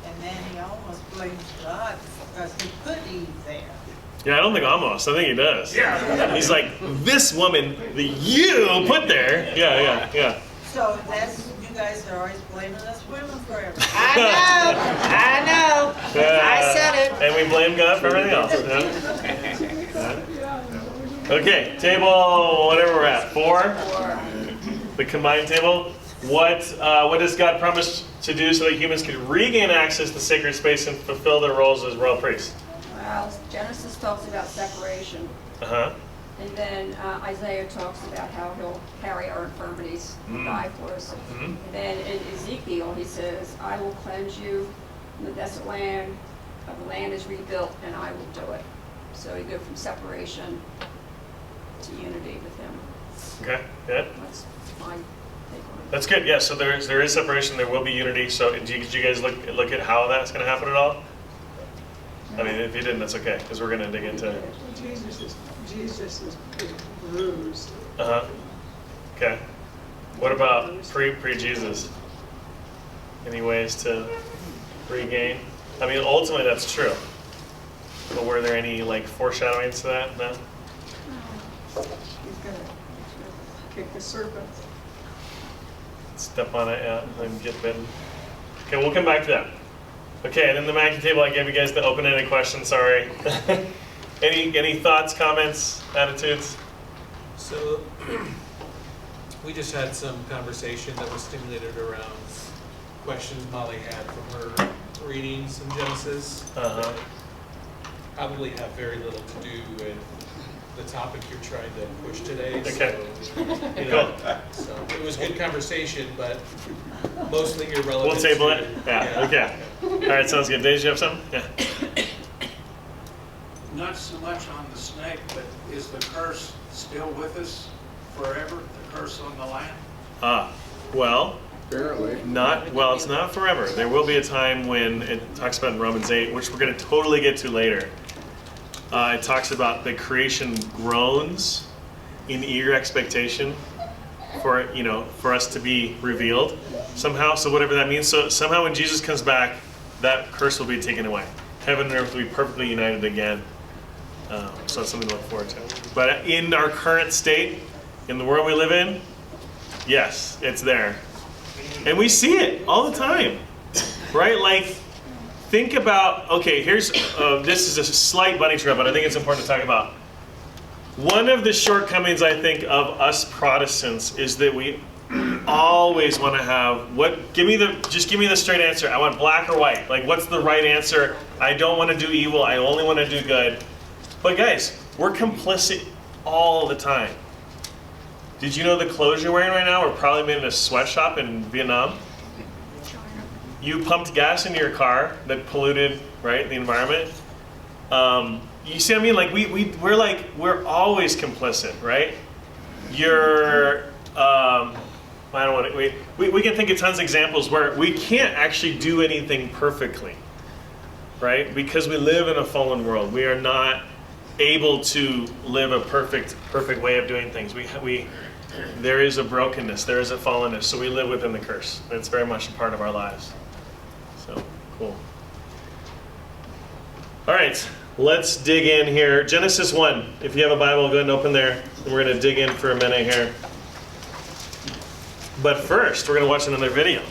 and then he almost blames God because he put Eve there. Yeah, I don't think almost. I think he does. Yeah. He's like, this woman that you put there. Yeah. So that's, you guys are always blaming us women for everything. I know. I said it. And we blame God for everything else. Yeah. Okay, table, whatever we're at, 4. The combined table. What does God promise to do so that humans can regain access to sacred space and fulfill their roles as royal priests? Well, Genesis talks about separation. Uh-huh. And then Isaiah talks about how he'll carry our infirmities and die for us. And then in Ezekiel, he says, I will cleanse you from the desolate land. The land is rebuilt, and I will do it. So you go from separation to unity with him. Okay, good. That's my take on it. That's good. Yeah, so there is separation. There will be unity. So did you guys look at how that's going to happen at all? I mean, if you didn't, that's okay, because we're going to dig into it. Jesus is bruised. Okay. What about pre-Jesus? Any ways to regain? I mean, ultimately that's true. But were there any foreshadowings to that? No. He's gonna kick the serpent. Step on it, yeah, and get bitten. Okay, we'll come back to that. Okay, and then the Mackie table, I gave you guys the open-ended question, sorry. Any thoughts, comments, attitudes? So, we just had some conversation that was stimulated around questions Molly had from her readings in Genesis. Probably have very little to do with the topic you're trying to push today. Okay. So it was good conversation, but mostly irrelevant. We'll table it? Yeah, okay. All right, sounds good. Dave, you have something? Yeah. Not so much on the snake, but is the curse still with us forever? The curse on the land? Well, Apparently. it's not forever. There will be a time when it talks about in Romans 8, which we're going to totally get to later. It talks about the creation groans in eager expectation for us to be revealed somehow. So whatever that means. So somehow when Jesus comes back, that curse will be taken away. Heaven and earth will be perfectly united again. So that's something to look forward to. But in our current state, in the world we live in, yes, it's there. And we see it all the time, right? Think about, okay, here's, this is a slight bunny trail, but I think it's important to talk about. One of the shortcomings, I think, of us Protestants is that we always want to have, just give me the straight answer. I want black or white. What's the right answer? I don't want to do evil. I only want to do good. But guys, we're complicit all the time. Did you know the clothes you're wearing right now were probably made in a sweatshop in Vietnam? You pumped gas into your car that polluted, right, the environment. You see what I mean? We're always complicit, right? I don't want to. We can think of tons of examples where we can't actually do anything perfectly, right? Because we live in a fallen world. We are not able to live a perfect way of doing things. There is a brokenness. There is a fallenness. So we live within the curse. It's very much a part of our lives. So, cool. All right, let's dig in here. Genesis 1. If you have a Bible, go ahead and open there. And we're going to dig in for a minute here. But first, we're going to watch another video.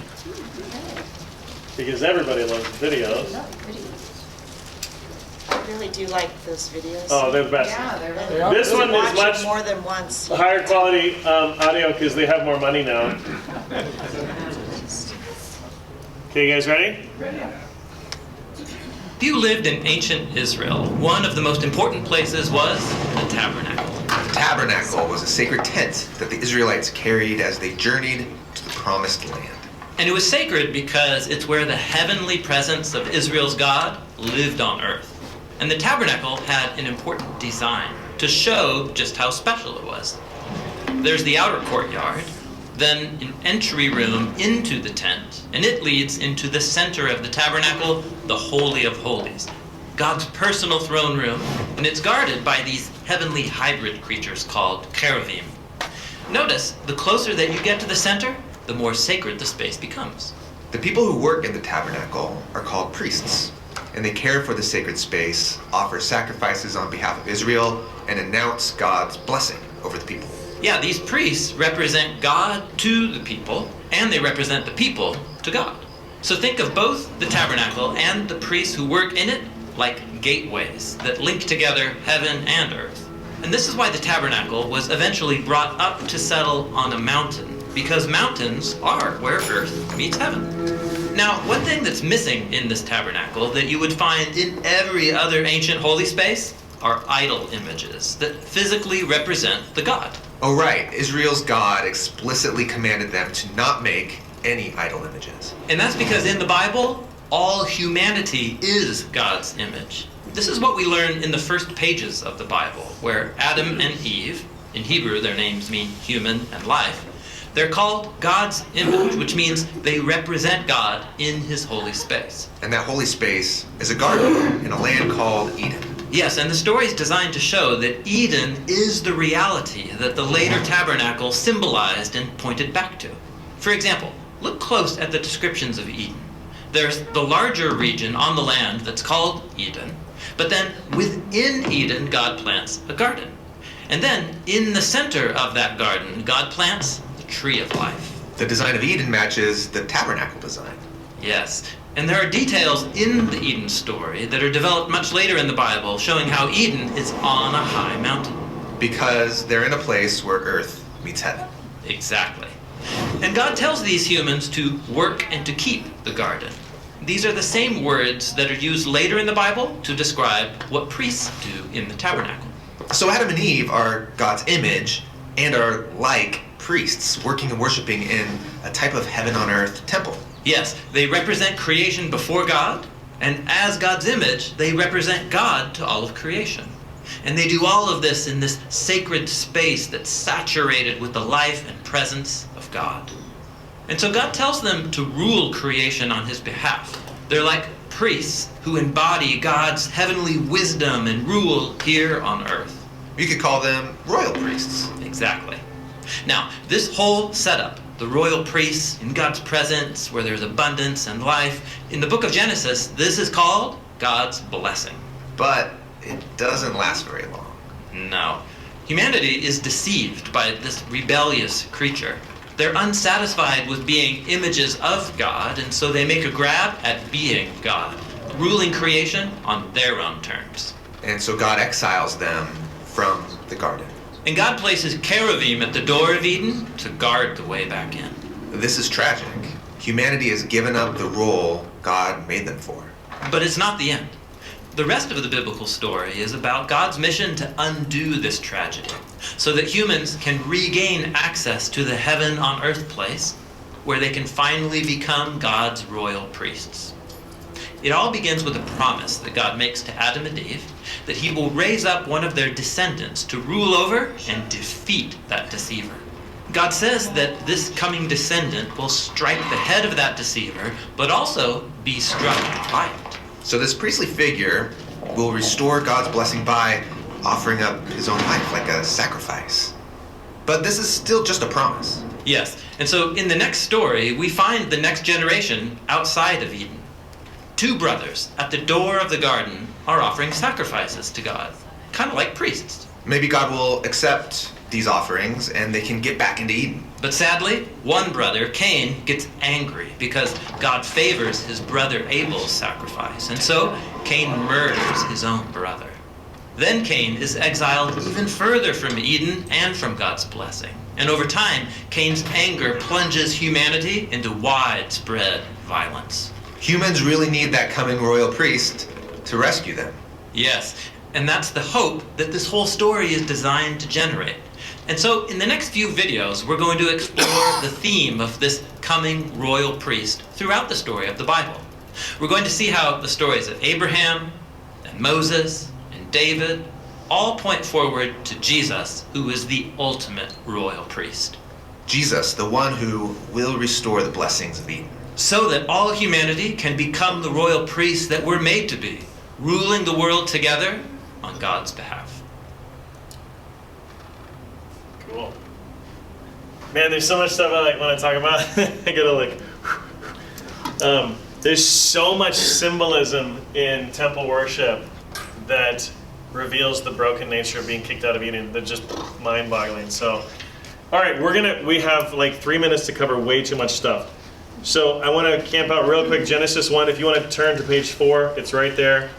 Because everybody loves videos. I really do like those videos. Oh, they're the best. Yeah, they're really This one is much more than once. higher quality audio because they have more money now. Okay, you guys ready? Ready. you lived in ancient Israel, one of the most important places was the tabernacle. The tabernacle was a sacred tent that the Israelites carried as they journeyed to the promised land. And it was sacred because it's where the heavenly presence of Israel's God lived on earth. And the tabernacle had an important design to show just how special it was. There's the outer courtyard, then an entry room into the tent, and it leads into the center of the tabernacle, the Holy of Holies, God's personal throne room, and it's guarded by these heavenly hybrid creatures called cherubim. Notice, the closer that you get to the center, the more sacred the space becomes. The people who work in the tabernacle are called priests, and they care for the sacred space, offer sacrifices on behalf of Israel, and announce God's blessing over the people. Yeah, these priests represent God to the people, and they represent the people to God. So think of both the tabernacle and the priests who work in it like gateways that link together heaven and earth. And this is why the tabernacle was eventually brought up to settle on a mountain, because mountains are where earth meets heaven. Now, one thing that's missing in this tabernacle that you would find in every other ancient holy space are idol images that physically represent the God. Oh, right. Israel's God explicitly commanded them to not make any idol images. And that's because in the Bible, all humanity is God's image. This is what we learn in the first pages of the Bible, where Adam and Eve, in Hebrew their names mean human and life, they're called God's image, which means they represent God in his holy space. And that holy space is a garden in a land called Eden. Yes, and the story is designed to show that Eden is the reality that the later tabernacle symbolized and pointed back to. For example, look close at the descriptions of Eden. There's the larger region on the land that's called Eden, but then within Eden, God plants a garden. And then in the center of that garden, God plants the tree of life. The design of Eden matches the tabernacle design. Yes, and there are details in the Eden story that are developed much later in the Bible showing how Eden is on a high mountain. Because they're in a place where earth meets heaven. Exactly. And God tells these humans to work and to keep the garden. These are the same words that are used later in the Bible to describe what priests do in the tabernacle. So Adam and Eve are God's image and are like priests working and worshiping in a type of heaven on earth temple. Yes, they represent creation before God, and as God's image, they represent God to all of creation. And they do all of this in this sacred space that's saturated with the life and presence of God. And so God tells them to rule creation on his behalf. They're like priests who embody God's heavenly wisdom and rule here on earth. You could call them royal priests. Exactly. Now, this whole setup, the royal priests in God's presence where there's abundance and life, in the book of Genesis, this is called God's blessing. But it doesn't last very long. No. Humanity is deceived by this rebellious creature. They're unsatisfied with being images of God, and so they make a grab at being God, ruling creation on their own terms. And so God exiles them from the garden. And God places cherubim at the door of Eden to guard the way back in. This is tragic. Humanity has given up the role God made them for. But it's not the end. The rest of the biblical story is about God's mission to undo this tragedy so that humans can regain access to the heaven on earth place where they can finally become God's royal priests. It all begins with a promise that God makes to Adam and Eve that he will raise up one of their descendants to rule over and defeat that deceiver. God says that this coming descendant will strike the head of that deceiver, but also be struck by it. So this priestly figure will restore God's blessing by offering up his own life like a sacrifice. But this is still just a promise. Yes, and so in the next story, we find the next generation outside of Eden. Two brothers at the door of the garden are offering sacrifices to God, kind of like priests. Maybe God will accept these offerings and they can get back into Eden. But sadly, one brother, Cain, gets angry because God favors his brother Abel's sacrifice, and so Cain murders his own brother. Then Cain is exiled even further from Eden and from God's blessing. And over time, Cain's anger plunges humanity into widespread violence. Humans really need that coming royal priest, to rescue them. Yes, and that's the hope that this whole story is designed to generate. And so in the next few videos, we're going to explore the theme of this coming royal priest throughout the story of the Bible. We're going to see how the stories of Abraham and Moses and David all point forward to Jesus, who is the ultimate royal priest. Jesus, the one who will restore the blessings of Eden. So that all humanity can become the royal priests that we're made to be, ruling the world together on God's behalf. Cool. Man, there's so much stuff I like when I talk about. I gotta there's so much symbolism in temple worship that reveals the broken nature of being kicked out of Eden. They're just mind-boggling. So, all right, we have like 3 minutes to cover way too much stuff. So I want to camp out real quick. Genesis 1. If you want to turn to page 4, it's right there.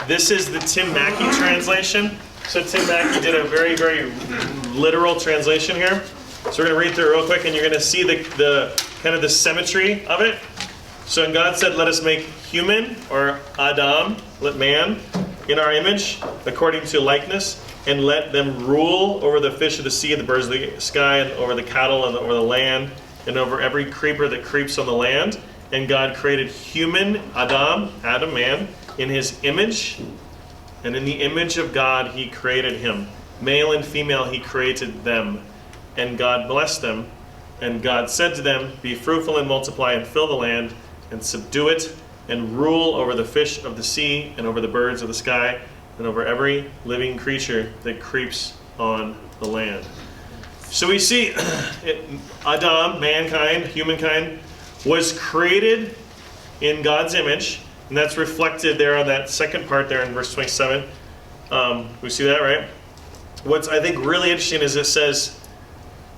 This is the Tim Mackey translation. So Tim Mackey did a very, very literal translation here. So we're going to read through it real quick, and you're going to see the kind of the symmetry of it. So and God said, let us make human, or Adam, let man, in our image, according to likeness, and let them rule over the fish of the sea, the birds of the sky, and over the cattle, and over the land, and over every creeper that creeps on the land. And God created human, Adam, man, in his image, and in the image of God he created him. Male and female he created them. And God blessed them. And God said to them, be fruitful and multiply and fill the land and subdue it and rule over the fish of the sea and over the birds of the sky and over every living creature that creeps on the land. So we see Adam, mankind, humankind, was created in God's image, and that's reflected there on that second part there in verse 27. We see that, right? What's I think really interesting is it says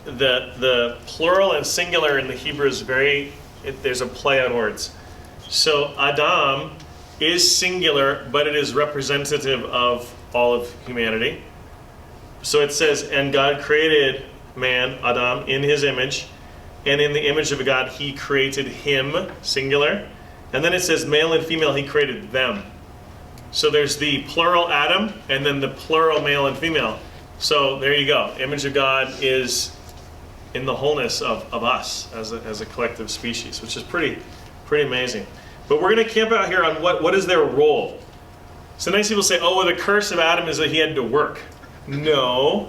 that the plural and singular in the Hebrew is there's a play on words. So Adam is singular, but it is representative of all of humanity. So it says, and God created man, Adam, in his image, and in the image of God he created him, singular. And then it says male and female he created them. So there's the plural Adam, and then the plural male and female. So there you go. Image of God is in the wholeness of us as a collective species, which is pretty amazing. But we're going to camp out here on what is their role. Sometimes people say, oh, well, the curse of Adam is that he had to work. No.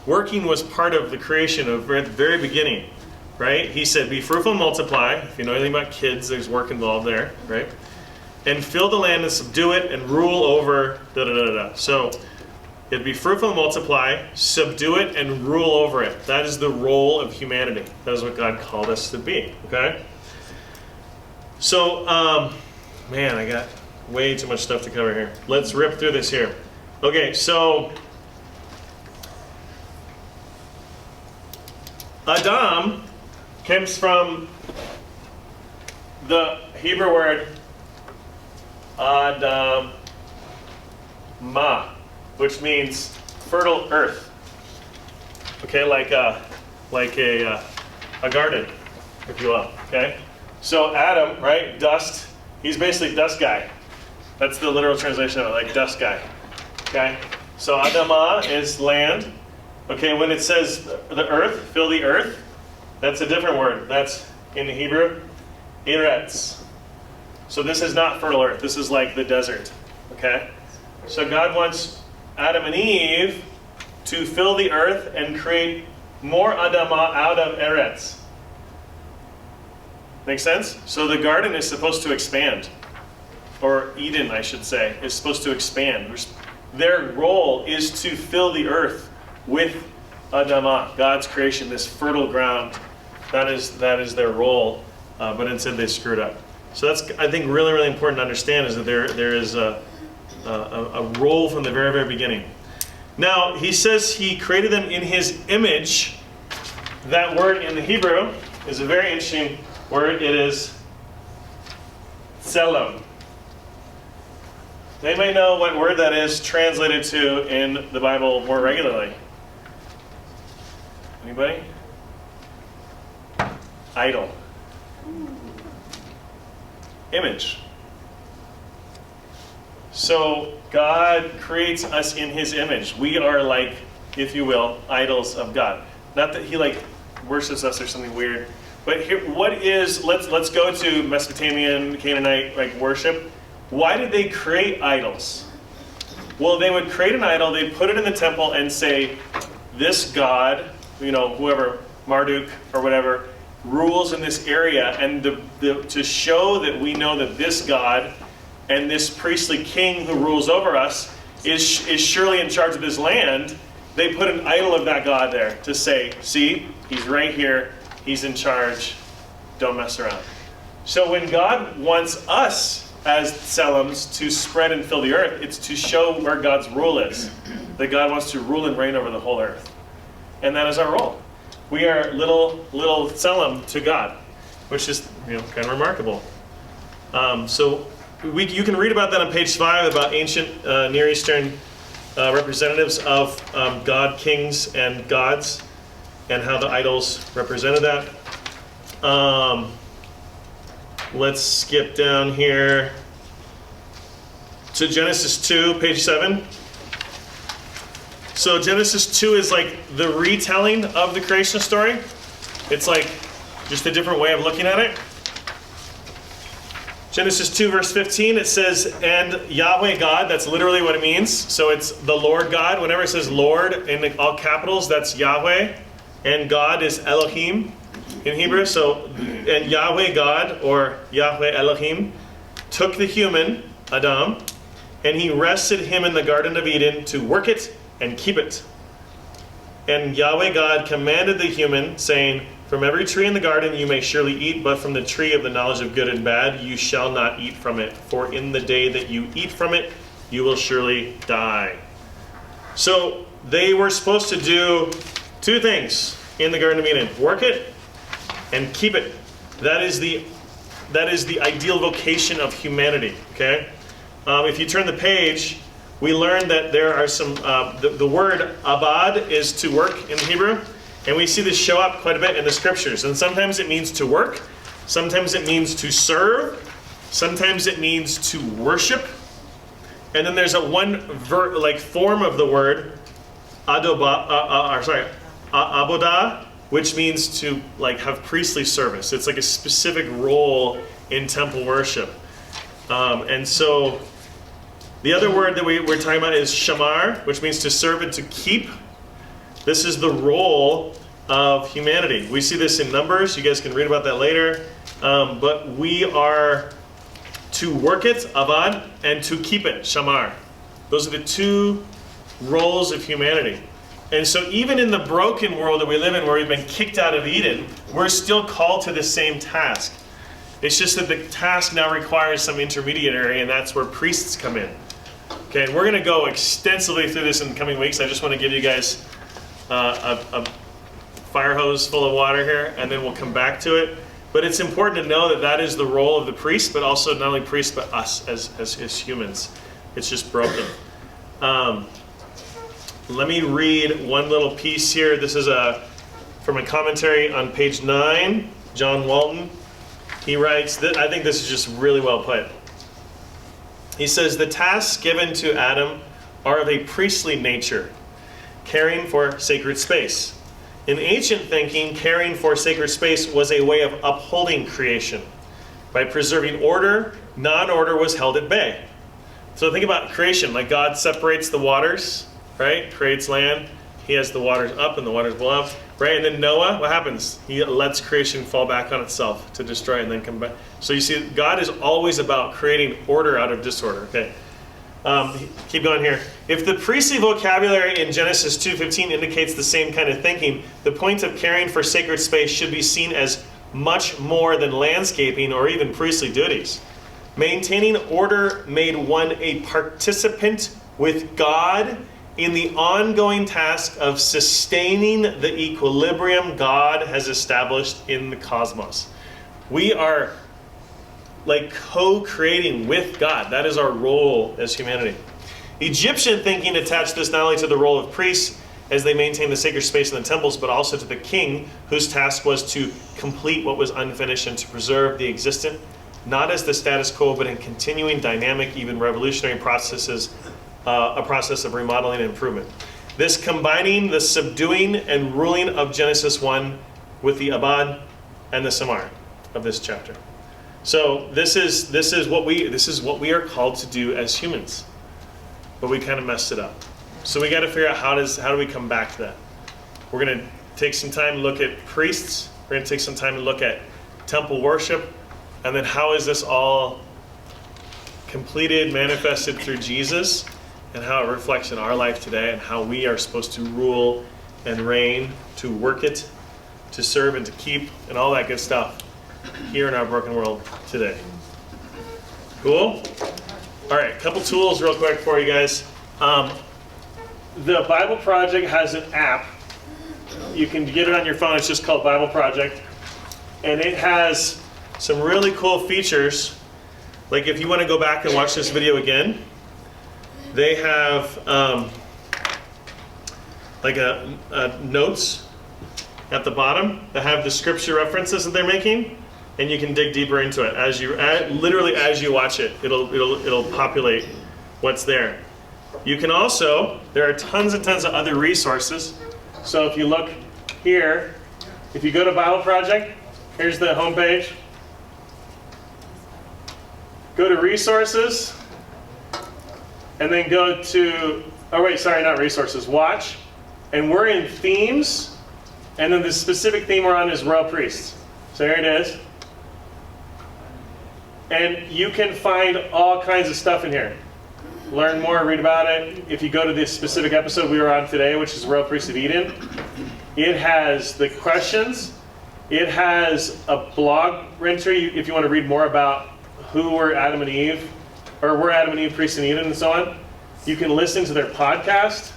Working was part of the creation at the very beginning, right? He said, be fruitful and multiply. If you know anything about kids, there's work involved there, right? And fill the land and subdue it and rule over da-da-da-da-da. So it'd be fruitful and multiply, subdue it, and rule over it. That is the role of humanity. That is what God called us to be, okay? So, man, I got way too much stuff to cover here. Let's rip through this here. Okay, so Adam comes from the Hebrew word Adamah, which means fertile earth. Okay, like a garden, if you will. Okay, so Adam, right? Dust. He's basically dust guy. That's the literal translation of it, like dust guy. Okay, so Adamah is land. Okay, when it says the earth, fill the earth, that's a different word. That's in the Hebrew, eretz. So this is not fertile earth. This is like the desert. Okay, so God wants Adam and Eve to fill the earth and create more Adamah out of eretz. Make sense? So the garden is supposed to expand, or Eden, I should say, is supposed to expand. Their role is to fill the earth with Adamah, God's creation, this fertile ground. That is their role, but instead they screwed up. So that's, I think, really, really important to understand is that there is a role from the very, very beginning. Now, he says he created them in his image. That word in the Hebrew is a very interesting word. It is tselem. They may know what word that is translated to in the Bible more regularly. Anybody? Idol. So God creates us in his image. We are like, if you will, idols of God. Not that he like worships us or something weird. But here, what is, let's go to Mesopotamian, Canaanite like worship. Why did they create idols? Well, they would create an idol, they'd put it in the temple and say, this God, you know, whoever, Marduk or whatever, rules in this area. And to show that we know that this God and this priestly king who rules over us is surely in charge of this land, they put an idol of that God there to say, see, he's right here, he's in charge, don't mess around. So when God wants us as Selims to spread and fill the earth, it's to show where God's rule is. That God wants to rule and reign over the whole earth. And that is our role. We are little Selim to God, which is kind of remarkable. So you can read about that on page 5 about ancient Near Eastern representatives of God, kings, and gods, and how the idols represented that. Let's skip down here to Genesis 2, page 7. So Genesis 2 is like the retelling of the creation story. It's like just a different way of looking at it. Genesis 2 verse 15, it says, and Yahweh God, that's literally what it means. So it's the Lord God. Whenever it says Lord in all capitals, that's Yahweh. And God is Elohim in Hebrew. So, and Yahweh God, or Yahweh Elohim, took the human, Adam, and he rested him in the Garden of Eden to work it and keep it. And Yahweh God commanded the human, saying, from every tree in the garden you may surely eat, but from the tree of the knowledge of good and bad you shall not eat from it. For in the day that you eat from it, you will surely die. So they were supposed to do 2 things in the Garden of Eden. Work it and keep it. That is the ideal vocation of humanity. Okay. If you turn the page, we learn that there are some, the word abad is to work in Hebrew. And we see this show up quite a bit in the scriptures. And sometimes it means to work. Sometimes it means to serve. Sometimes it means to worship. And then there's a form of the word, abodah, which means to have priestly service. It's like a specific role in temple worship. And so the other word that we're talking about is shamar, which means to serve and to keep. This is the role of humanity. We see this in Numbers. You guys can read about that later. But we are to work it, avad, and to keep it, shamar. Those are the 2 roles of humanity. And so even in the broken world that we live in, where we've been kicked out of Eden, we're still called to the same task. It's just that the task now requires some intermediary, and that's where priests come in. Okay, and we're going to go extensively through this in the coming weeks. I just want to give you guys a fire hose full of water here, and then we'll come back to it. But it's important to know that that is the role of the priest, but also not only priests, but us as humans. It's just broken. Let me read one little piece here. This is from a commentary on page 9, John Walton. He writes, I think this is just really well put. He says, the tasks given to Adam are of a priestly nature, caring for sacred space. In ancient thinking, caring for sacred space was a way of upholding creation. By preserving order, non-order was held at bay. So think about creation, like God separates the waters, right? Creates land. He has the waters up and the waters below, right? And then Noah, what happens? He lets creation fall back on itself to destroy and then come back. So you see, God is always about creating order out of disorder. Okay. Keep going here. If the priestly vocabulary in Genesis 2:15 indicates the same kind of thinking, the point of caring for sacred space should be seen as much more than landscaping or even priestly duties. Maintaining order made one a participant with God in the ongoing task of sustaining the equilibrium God has established in the cosmos. We are like co-creating with God. That is our role as humanity. Egyptian thinking attached this not only to the role of priests as they maintain the sacred space in the temples, but also to the king, whose task was to complete what was unfinished and to preserve the existent, not as the status quo, but in continuing dynamic, even revolutionary processes, a process of remodeling and improvement. This combining the subduing and ruling of Genesis 1 with the Abad and the Samar of this chapter. So this is what we are called to do as humans, but we kind of messed it up. So we got to figure out how do we come back to that. We're going to take some time to look at priests. We're going to take some time to look at temple worship, and then how is this all completed, manifested through Jesus, and how it reflects in our life today, and how we are supposed to rule and reign, to work it, to serve and to keep, and all that good stuff here in our broken world today. Cool? All right, a couple tools real quick for you guys. The Bible Project has an app. You can get it on your phone. It's just called Bible Project. And it has some really cool features. Like if you want to go back and watch this video again, they have like a notes at the bottom that have the scripture references that they're making, and you can dig deeper into it literally as you watch it. It'll populate what's there. You can also, there are tons and tons of other resources. So if you look here, if you go to Bible Project, here's the homepage. Go to resources, and then go to, oh wait, sorry, not resources, watch. And we're in themes, and then the specific theme we're on is royal priests. So here it is. And you can find all kinds of stuff in here. Learn more, read about it. If you go to this specific episode we were on today, which is Royal Priest of Eden, it has the questions. It has a blog entry if you want to read more about who were Adam and Eve, or were Adam and Eve priests in Eden and so on. You can listen to their podcast,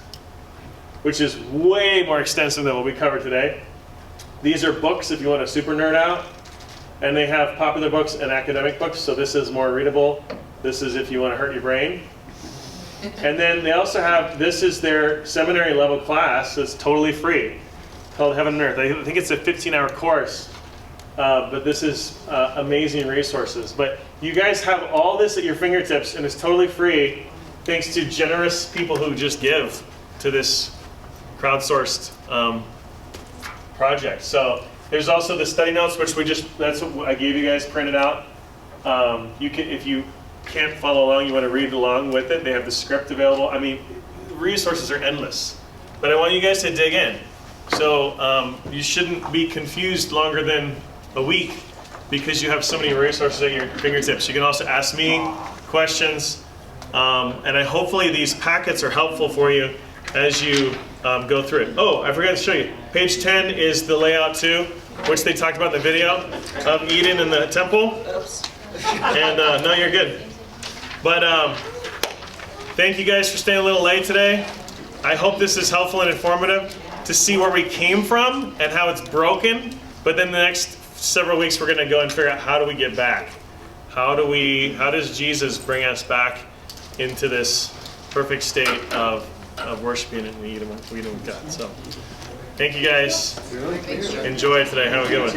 which is way more extensive than what we covered today. These are books if you want to super nerd out. And they have popular books and academic books, so this is more readable. This is if you want to hurt your brain. And then they also have, this is their seminary level class that's totally free, called Heaven and Earth. I think it's a 15-hour course, but this is amazing resources. But you guys have all this at your fingertips, and it's totally free thanks to generous people who just give to this crowdsourced project. So there's also the study notes, which that's what I gave you guys printed out. You can, if you can't follow along, you want to read along with it, they have the script available. I mean, resources are endless. But I want you guys to dig in. So you shouldn't be confused longer than a week because you have so many resources at your fingertips. You can also ask me questions. And hopefully these packets are helpful for you as you go through it. Oh, I forgot to show you. Page 10 is the layout too, which they talked about in the video of Eden and the temple. And no, you're good. But thank you guys for staying a little late today. I hope this is helpful and informative to see where we came from and how it's broken. But then the next several weeks we're going to go and figure out how do we get back. How does Jesus bring us back into this perfect state of worshiping and Eden with God. So thank you guys. Enjoy it today. Have a good one.